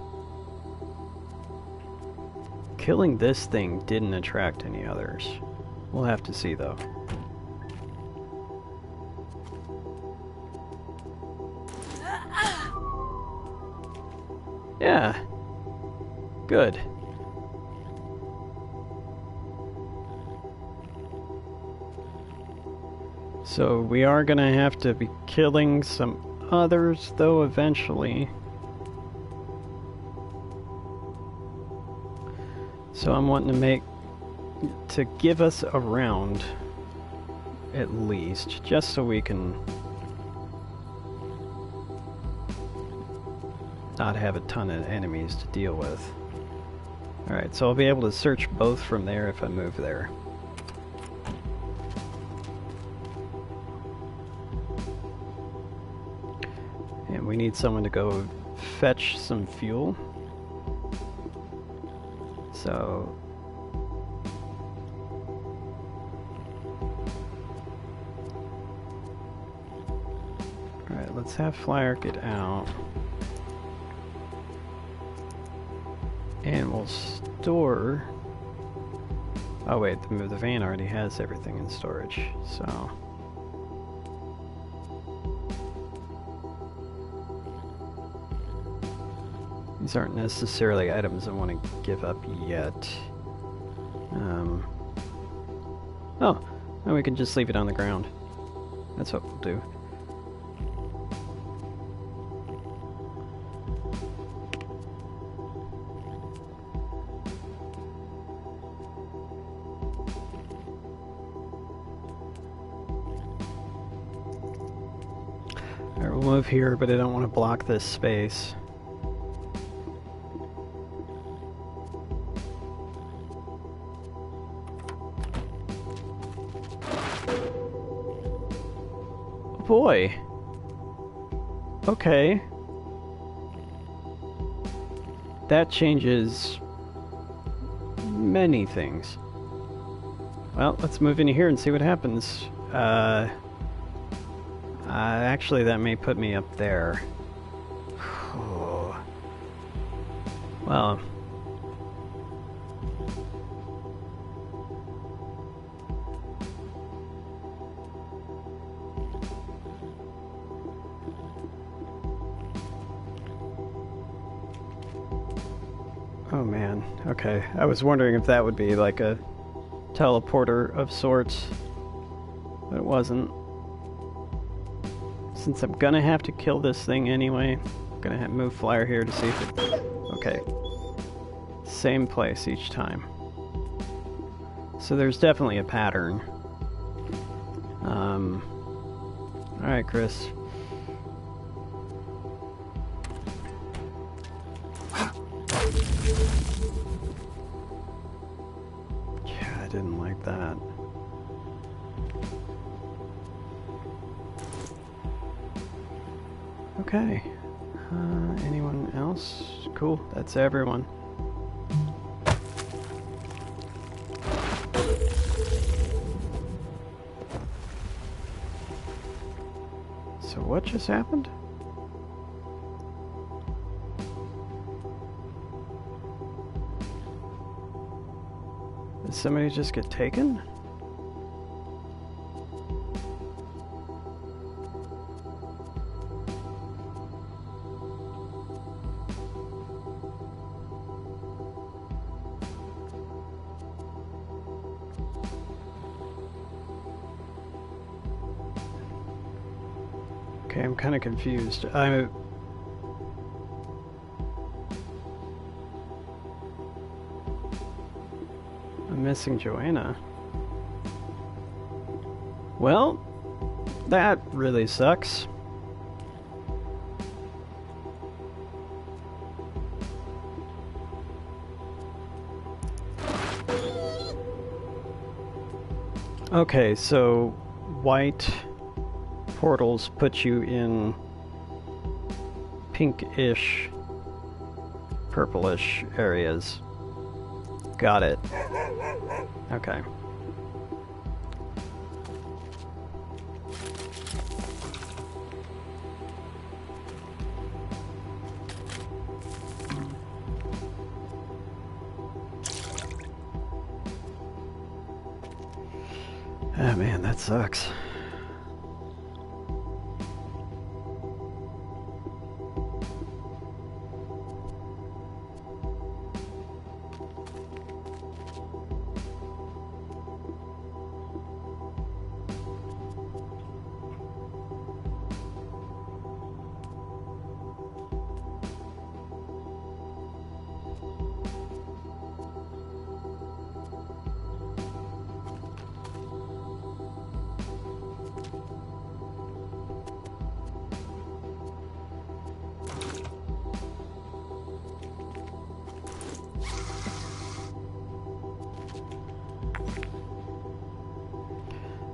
S1: killing this thing didn't attract any others. We'll have to see, though. Yeah. Good. So we are gonna have to be killing some others, though, eventually. So I'm wanting to give us a round, at least, just so we can not have a ton of enemies to deal with. Alright, so I'll be able to search both from there if I move there. And we need someone to go fetch some fuel. So alright, let's have Flyer get out. And we'll store... Oh wait, the van already has everything in storage, so... These aren't necessarily items I want to give up yet. Oh, then we can just leave it on the ground. That's what we'll do. Alright, we'll move here, but I don't want to block this space. Boy. Okay. That changes many things. Well, let's move into here and see what happens. Actually, that may put me up there. Well. Oh man, okay. I was wondering if that would be like a teleporter of sorts, but it wasn't. Since I'm gonna have to kill this thing anyway, I'm gonna move flyer here to see if it... Okay. Same place each time. So there's definitely a pattern. Alright, Chris. Yeah, I didn't like that. Okay. Anyone else? Cool, that's everyone. So what just happened? Did somebody just get taken? Okay, I'm kind of confused. I'm missing Joanna. Well, that really sucks. Okay, so white portals put you in pinkish, purplish areas. Got it. Okay. Oh man, that sucks.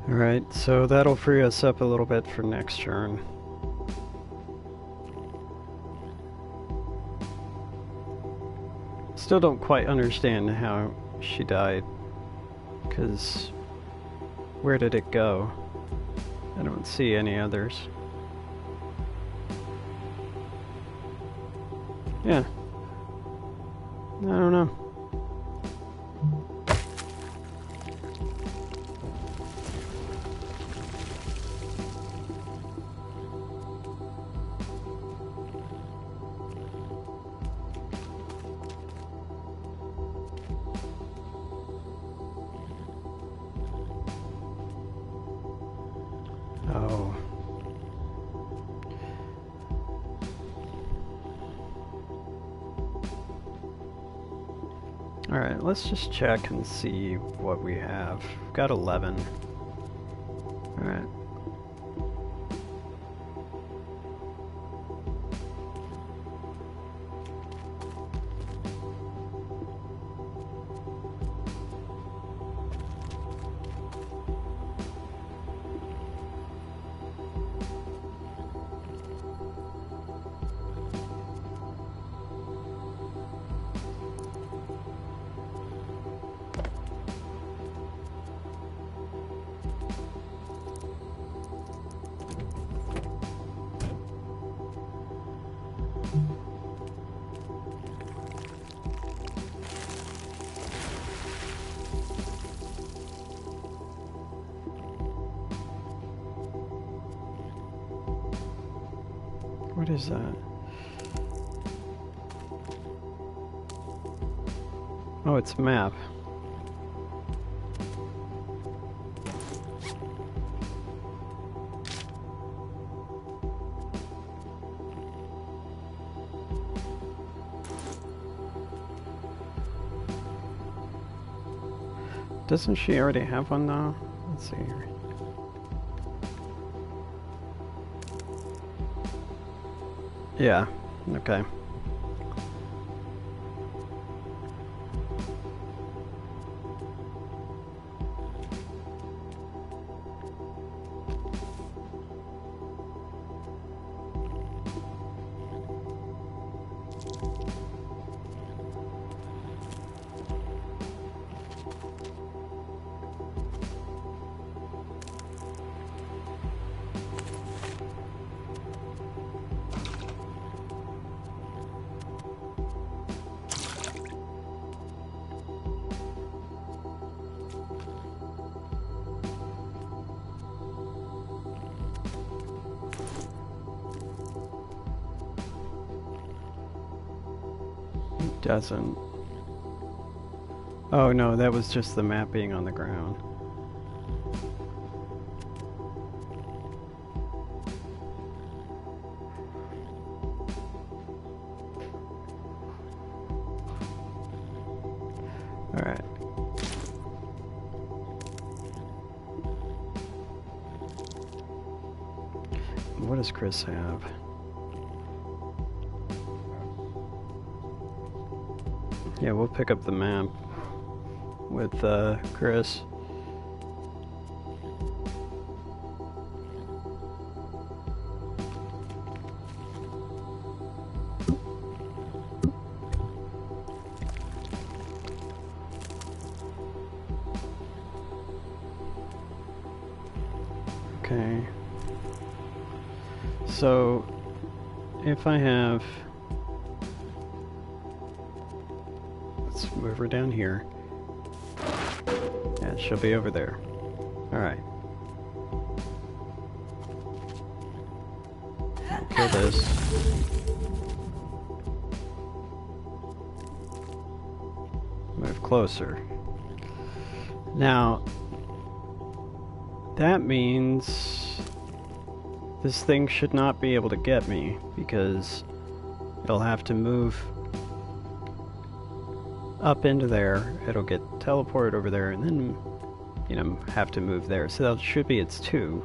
S1: Alright, so that'll free us up a little bit for next turn. Still don't quite understand how she died, because where did it go? I don't see any others. Yeah. I don't know. Alright, let's just check and see what we have. Got 11. Alright. What is that? Oh, it's a map. Doesn't she already have one though? Let's see here. Yeah, okay. Doesn't. Oh no, that was just the map being on the ground. Alright. What does Chris have? Yeah, we'll pick up the map with Chris. Okay. So, if I have... Let's move her down here. Yeah, she'll be over there. Alright. Kill this. Move closer. Now, that means this thing should not be able to get me, because it'll have to move up into there, it'll get teleported over there, and then, you know, have to move there. So that should be its 2.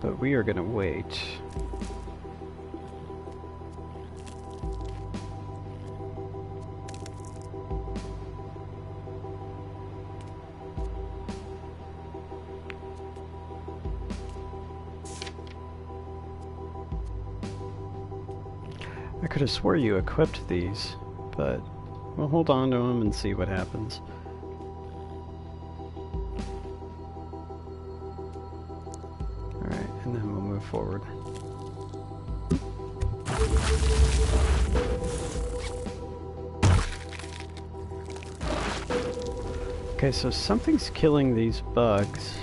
S1: But we are gonna wait. I could have swore you equipped these, but we'll hold on to them and see what happens. Alright, and then we'll move forward. Okay, so something's killing these bugs,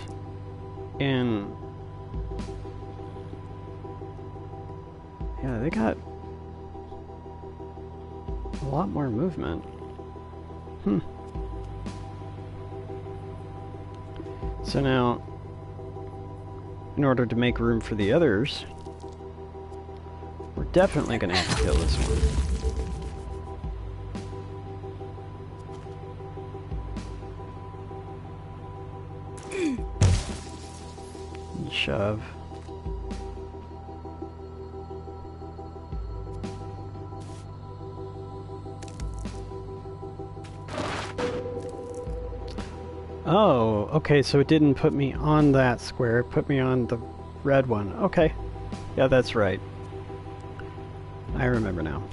S1: and yeah, they got a lot more movement. So now, in order to make room for the others, we're definitely going to have to kill this one. And shove. Oh, okay, so it didn't put me on that square, it put me on the red one. Okay. Yeah, that's right. I remember now.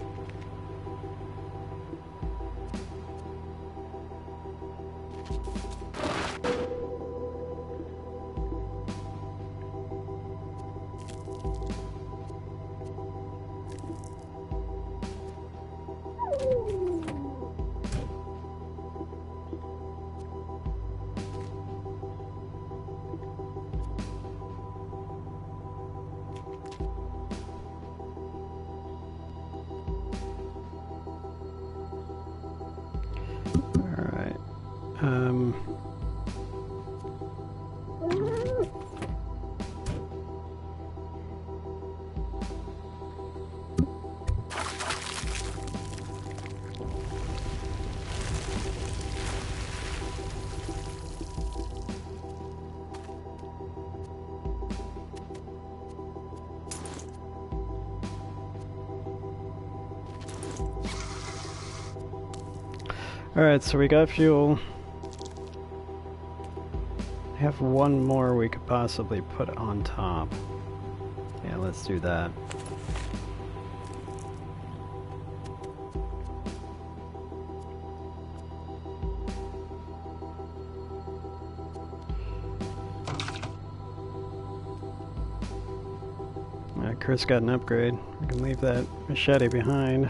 S1: Alright, so we got fuel. I have one more we could possibly put on top. Yeah, let's do that. Alright, Chris got an upgrade. We can leave that machete behind.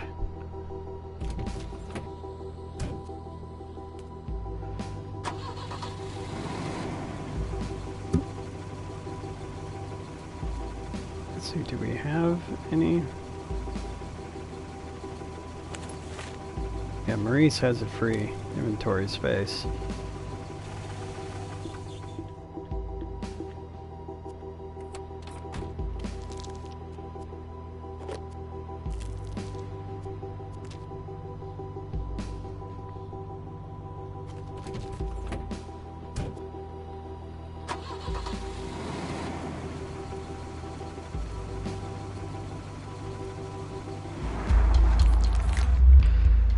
S1: Do we have any? Yeah, Maurice has a free inventory space.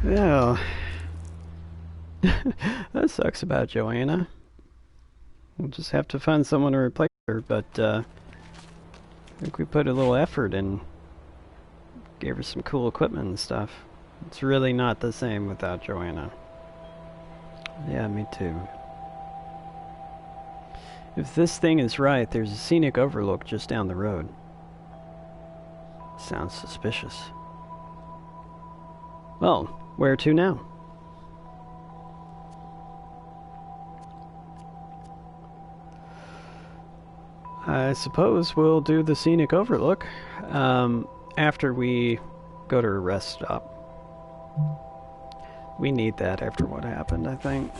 S1: Well, that sucks about Joanna. We'll just have to find someone to replace her, but I think we put a little effort in, gave her some cool equipment and stuff. It's really not the same without Joanna. Yeah, me too. If this thing is right, there's a scenic overlook just down the road. Sounds suspicious. Well, where to now? I suppose we'll do the scenic overlook after we go to a rest stop. We need that after what happened, I think.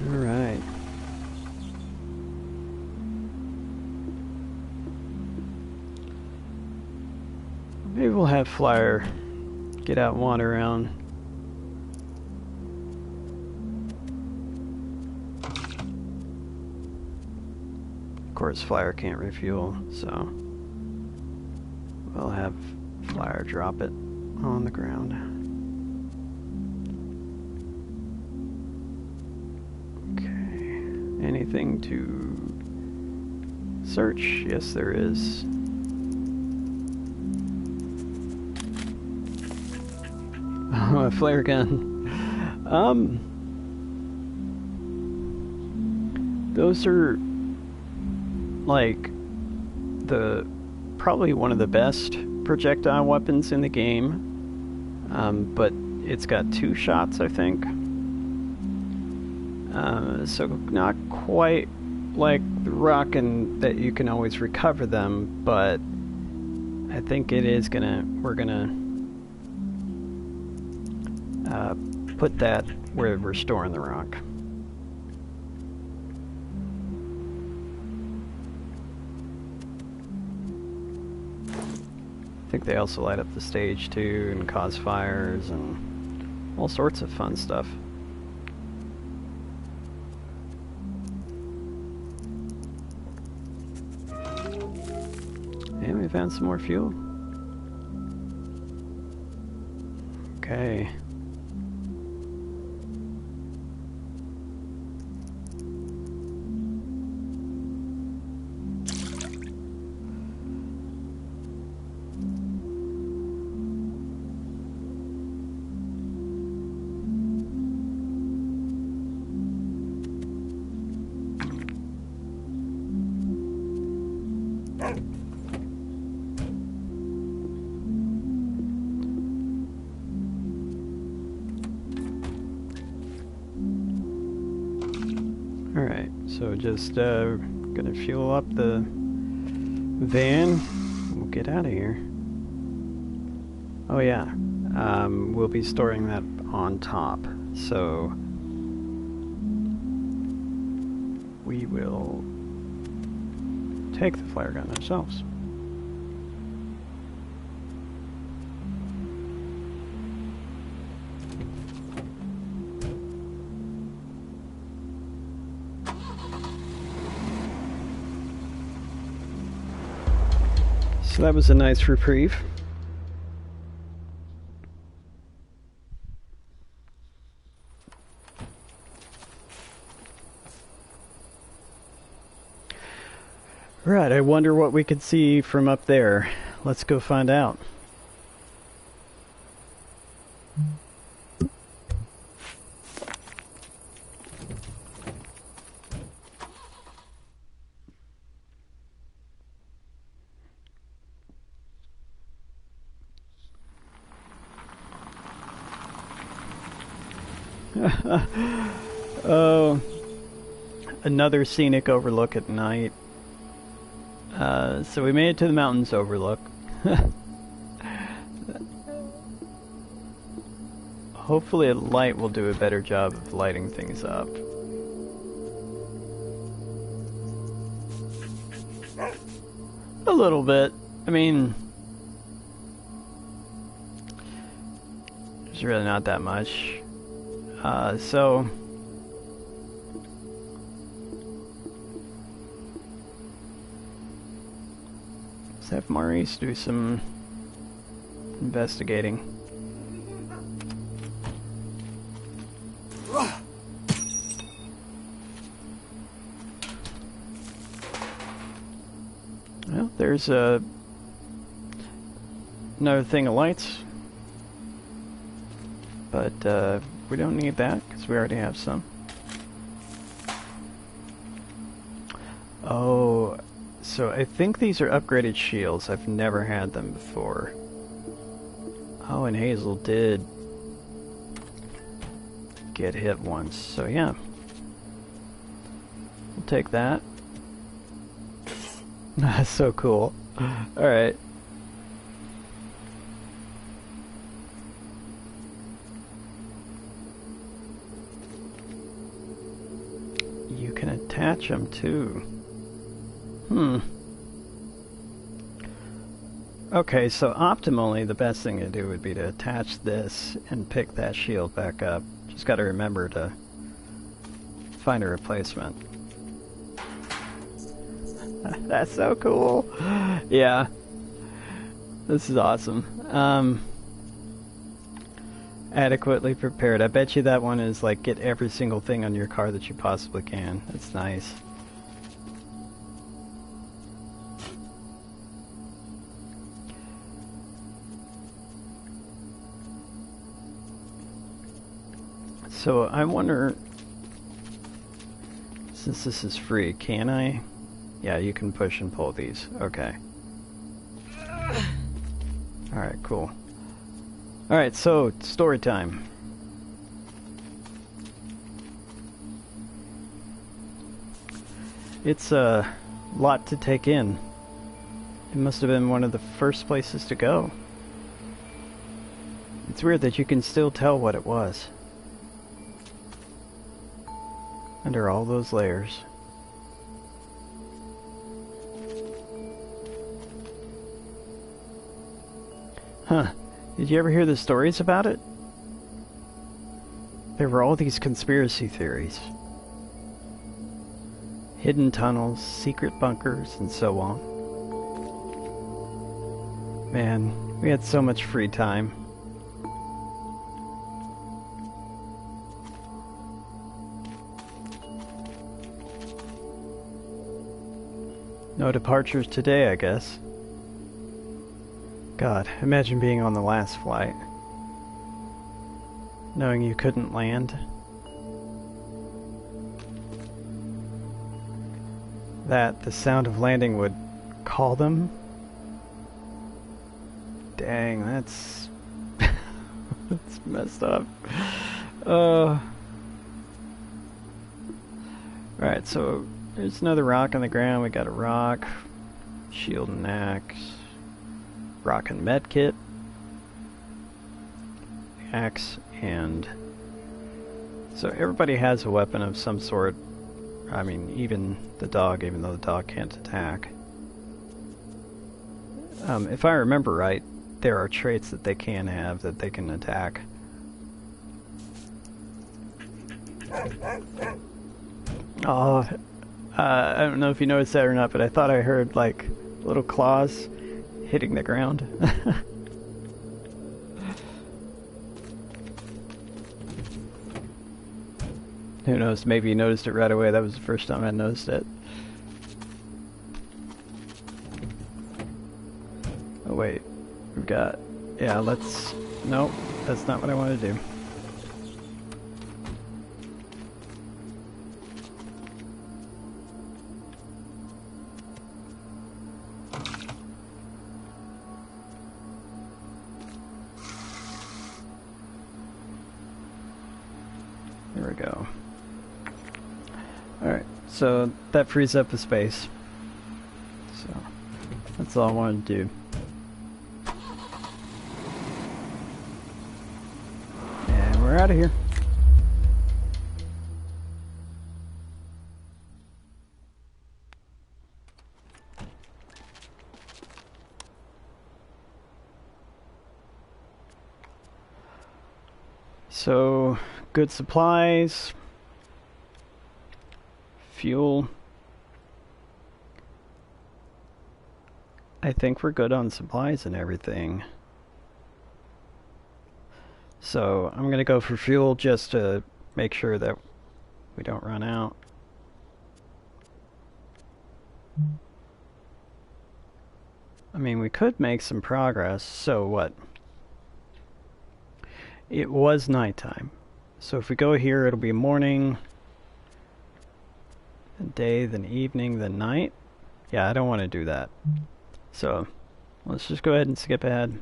S1: Alright. Maybe we'll have Flyer get out and wander around. Of course, Flyer can't refuel, so we'll have Flyer drop it on the ground. Okay. Anything to search? Yes, there is. Oh, a flare gun. Those are like probably one of the best projectile weapons in the game, but it's got 2 shots, I think. So not quite like the rock and that you can always recover them, but I think it is we're gonna put that where we're storing the rock. I think they also light up the stage too and cause fires and all sorts of fun stuff. And we found some more fuel. Okay. Alright, so just gonna fuel up the van. We'll get out of here. Oh yeah, we'll be storing that on top, so we will take the flare gun ourselves. So that was a nice reprieve. Right, I wonder what we could see from up there. Let's go find out. Oh, another scenic overlook at night. So we made it to the mountains overlook. Hopefully a light will do a better job of lighting things up. A little bit. I mean, there's really not that much. So let's have Maurice do some investigating. Well, there's another thing of lights, but we don't need that because we already have some. Oh, so I think these are upgraded shields. I've never had them before. Oh, and Hazel did get hit once, so yeah. We'll take that. That's so cool. Alright. You can attach them too. Okay, so optimally the best thing to do would be to attach this and pick that shield back up. Just gotta remember to find a replacement. That's so cool. Yeah. This is awesome. Adequately prepared. I bet you that one is like get every single thing on your car that you possibly can. That's nice. So I wonder, since this is free, can I? Yeah, you can push and pull these. Okay. Alright, cool. Alright, so, story time. It's a lot to take in. It must have been one of the first places to go. It's weird that you can still tell what it was. Under all those layers. Huh. Did you ever hear the stories about it? There were all these conspiracy theories. Hidden tunnels, secret bunkers, and so on. Man, we had so much free time. No departures today, I guess. God, imagine being on the last flight. Knowing you couldn't land. That the sound of landing would call them. Dang, that's... that's messed up. Alright, so there's another rock on the ground. We got a rock, shield and axe, rock and medkit, axe, and so everybody has a weapon of some sort. I mean, even the dog, even though the dog can't attack. If I remember right, there are traits that they can have that they can attack. Oh, I don't know if you noticed that or not, but I thought I heard, like, little claws hitting the ground. Who knows, maybe you noticed it right away. That was the first time I noticed it. Oh wait, we've got... yeah, let's... nope, that's not what I want to do. There we go. Alright, so that frees up the space. So, that's all I wanted to do. And we're out of here. So, good supplies. Fuel. I think we're good on supplies and everything. So I'm gonna go for fuel just to make sure that we don't run out. I mean, we could make some progress. So what? It was nighttime. So if we go here, it'll be morning, then day, then evening, then night. Yeah, I don't want to do that. So let's just go ahead and skip ahead.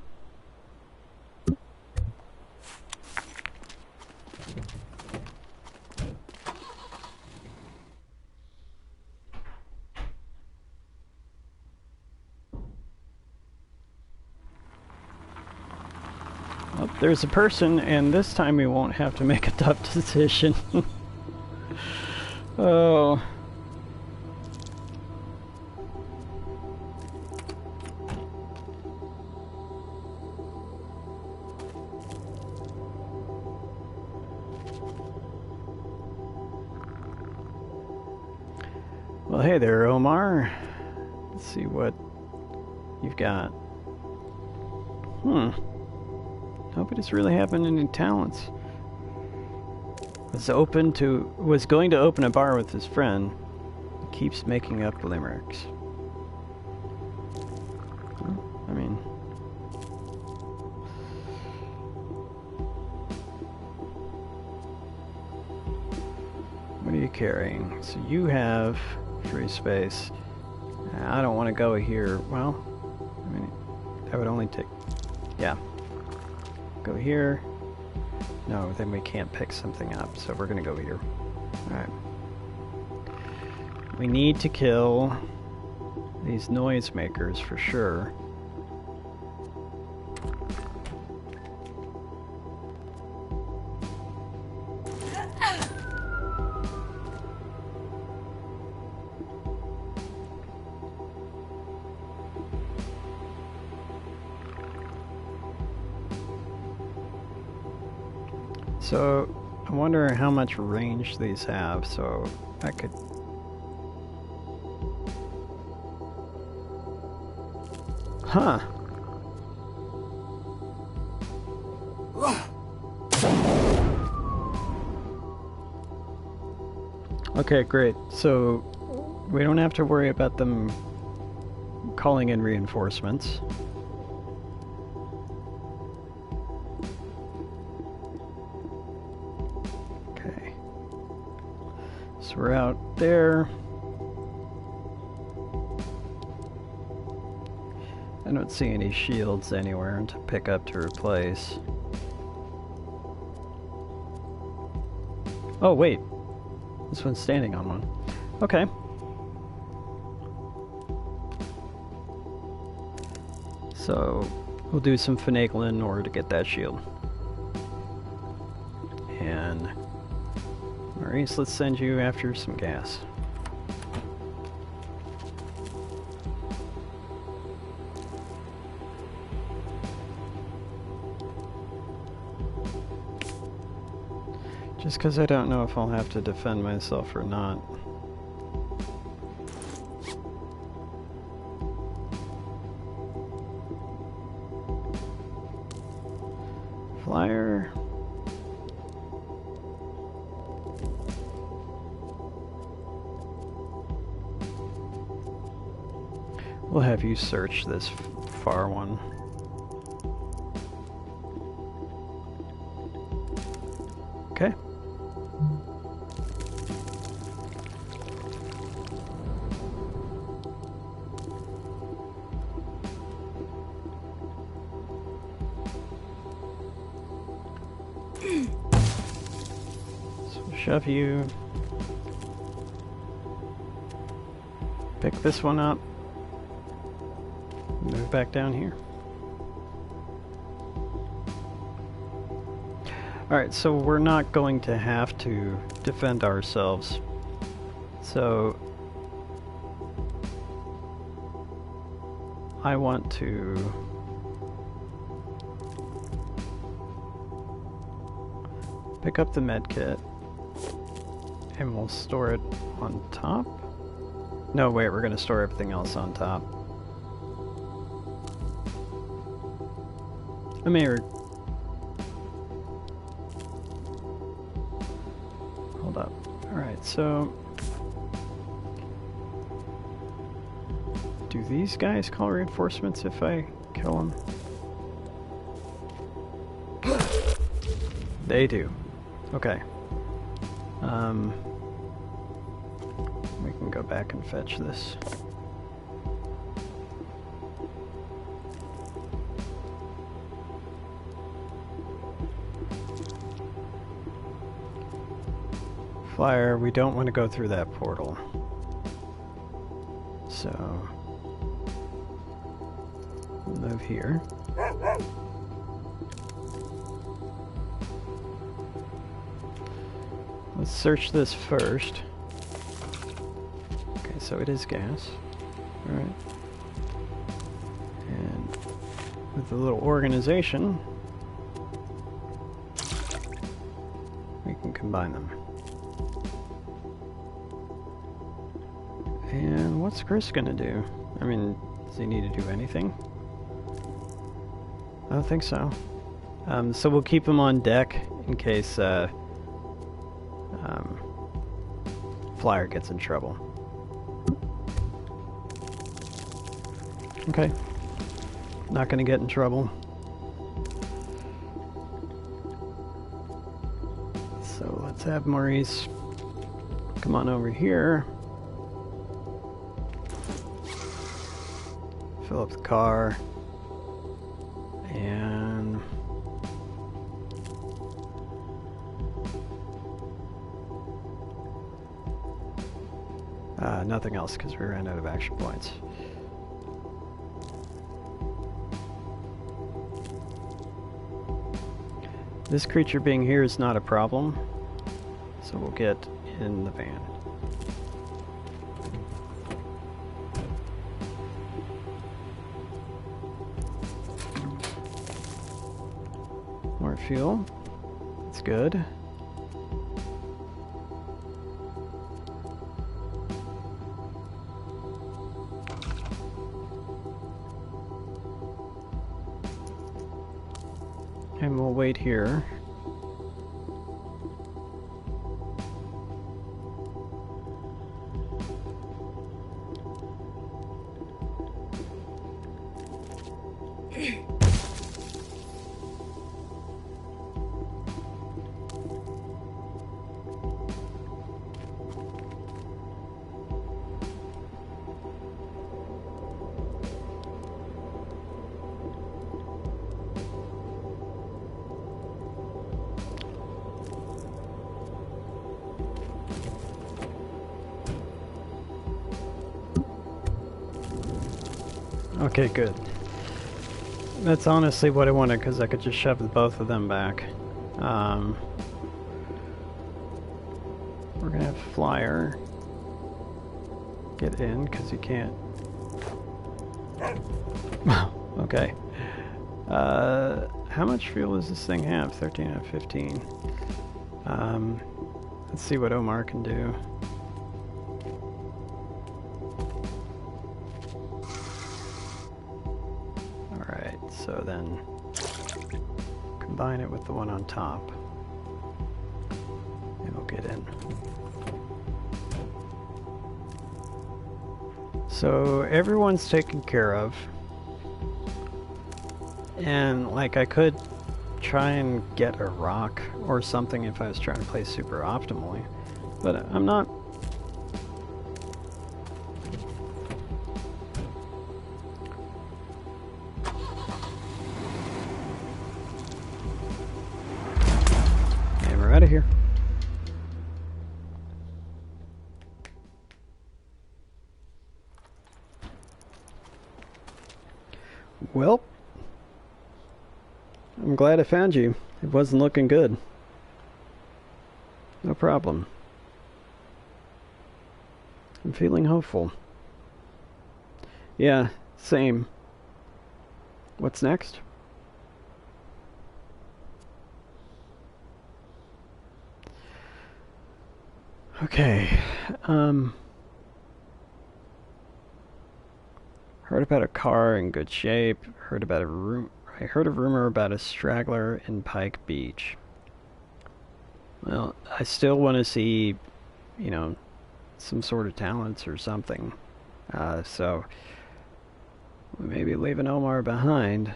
S1: Oh, there's a person, and this time we won't have to make a tough decision. Oh. Well, hey there, Omar. Let's see what you've got. Nobody's really having any talents. Was going to open a bar with his friend. Keeps making up limericks. Well, I mean, what are you carrying? So you have free space. I don't want to go here. Well, I mean, that would only take... yeah. Go here. No, then we can't pick something up, so we're gonna go here. Alright. We need to kill these noisemakers for sure. So, I wonder how much range these have, so I could... Huh. Okay, great. So, we don't have to worry about them calling in reinforcements. So we're out there. I don't see any shields anywhere to pick up to replace. Oh wait, this one's standing on one. Okay. So we'll do some finagling in order to get that shield. And Maurice, let's send you after some gas. Just because I don't know if I'll have to defend myself or not. Flyer. We'll have you search this far one. Okay. So shove you. Pick this one up. Move back down here. Alright, so we're not going to have to defend ourselves. So I want to pick up the med kit and we'll store it on top. No, wait, we're going to store everything else on top. I mean, hold up. Alright, so do these guys call reinforcements if I kill them? They do. Okay. We can go back and fetch this. Flyer, we don't want to go through that portal. So we'll move here. Let's search this first. Okay, so it is gas. Alright. And with a little organization, we can combine them. And what's Chris gonna do? I mean, does he need to do anything? I don't think so. So we'll keep him on deck in case Flyer gets in trouble. Okay. Not gonna get in trouble. So let's have Maurice come on over here. Fill up the car. And Nothing else because we ran out of action points. This creature being here is not a problem, so we'll get in the van. More fuel. That's good. And we'll wait here. Okay, good. That's honestly what I wanted, because I could just shove both of them back. We're gonna have Flyer get in, because he can't. Okay. How much fuel does this thing have? 13 out of 15. Let's see what Omar can do. So then combine it with the one on top and we'll get in. So everyone's taken care of, and like I could try and get a rock or something if I was trying to play super optimally, but I'm not. Out of here. Well, I'm glad I found you. It wasn't looking good. No problem. I'm feeling hopeful. Yeah, same. What's next? Okay, heard about a car in good shape, heard about I heard a rumor about a straggler in Pike Beach. Well, I still want to see, you know, some sort of talents or something, so we may be leaving Omar behind,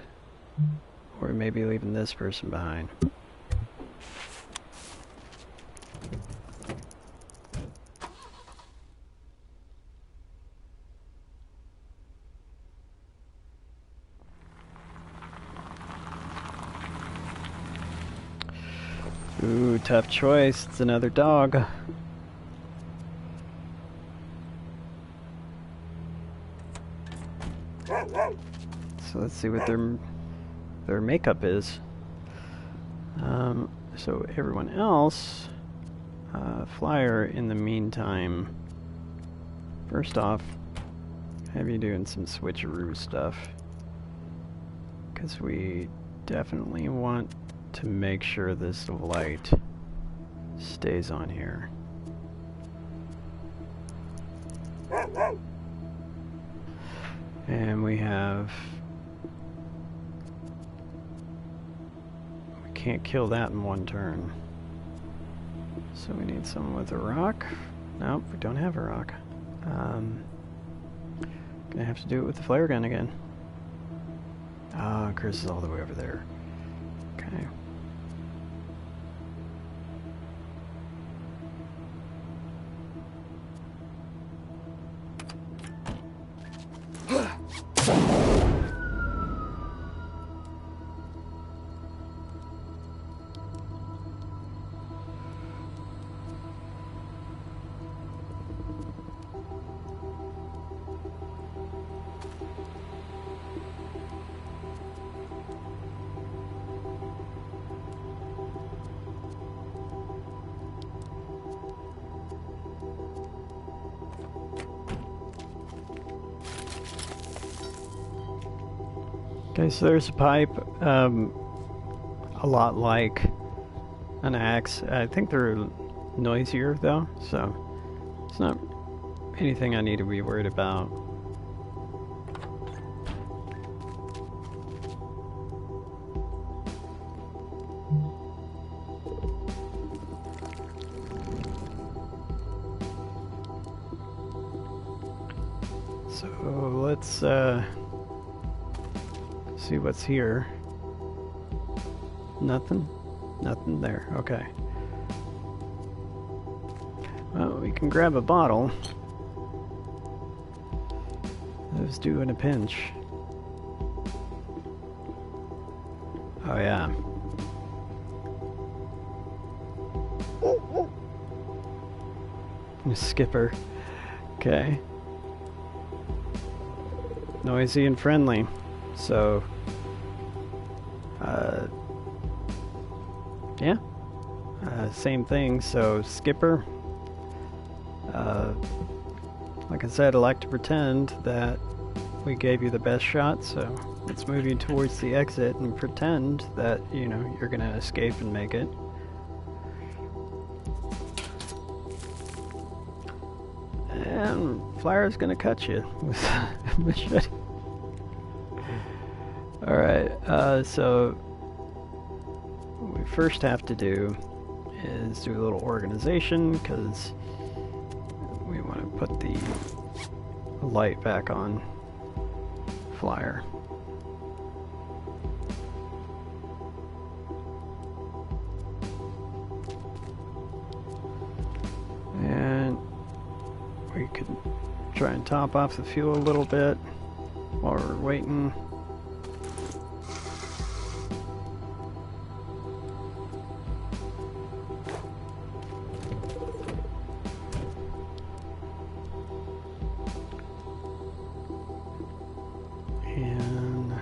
S1: or we may be leaving this person behind. Ooh, tough choice. It's another dog. So let's see what their makeup is. So everyone else, Flyer, in the meantime, first off, have you doing some switcheroo stuff, because we definitely want to make sure this light stays on here. And we can't kill that in one turn. So we need someone with a rock. Nope, we don't have a rock. Gonna have to do it with the flare gun again. Ah, Chris is all the way over there. Okay. Okay, so there's a pipe, a lot like an axe. I think they're noisier though, so it's not anything I need to be worried about. So let's see what's here. Nothing? Nothing there. Okay. Well, we can grab a bottle. Those do in a pinch. Oh yeah. Skipper. Okay. Noisy and friendly. So, yeah. Same thing. So, Skipper. Like I said, I like to pretend that we gave you the best shot, so let's move you towards the exit and pretend that, you know, you're gonna escape and make it. And Flyer's gonna cut you with a machete. Alright, so what we first have to do is do a little organization, because we want to put the light back on Flyer. And we could try and top off the fuel a little bit while we're waiting. And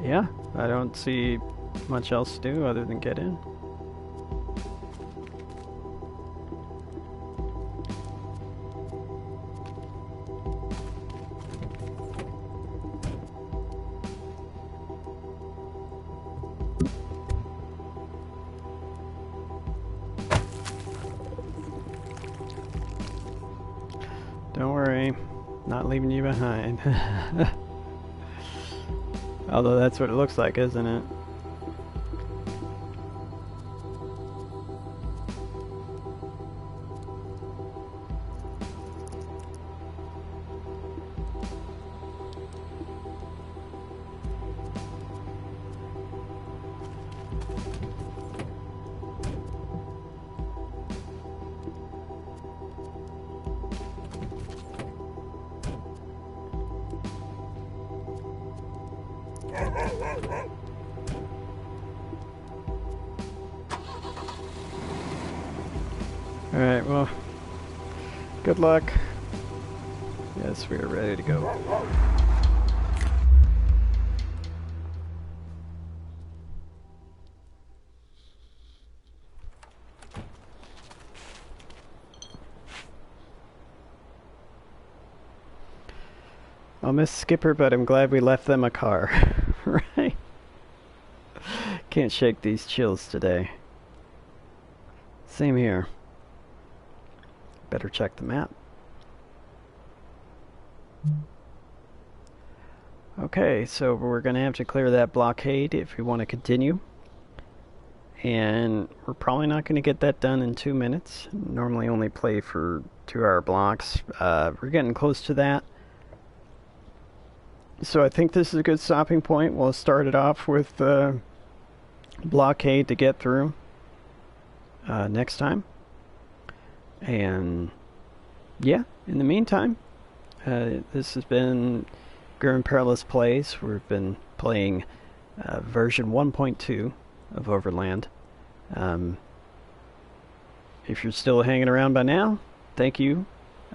S1: yeah, I don't see much else to do other than get in. Don't worry, not leaving you behind. Although that's what it looks like, isn't it? Alright, well, good luck. Yes, we are ready to go. I'll miss Skipper, but I'm glad we left them a car. Right? Can't shake these chills today. Same here. Better check the map. Okay, so we're going to have to clear that blockade if we want to continue. And we're probably not going to get that done in 2 minutes. Normally only play for 2-hour blocks. We're getting close to that. So I think this is a good stopping point. We'll start it off with blockade to get through next time. And yeah, in the meantime, this has been Grim Perilous Plays. We've been playing version 1.2 of Overland. If you're still hanging around by now, thank you.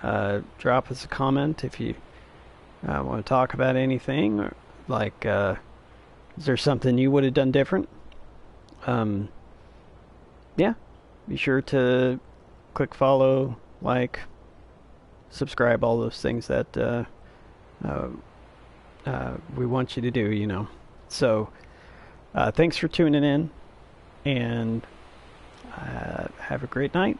S1: Drop us a comment if you want to talk about anything, or like is there something you would have done different? Yeah, be sure to click follow, like, subscribe, all those things that we want you to do, you know. So thanks for tuning in, and have a great night.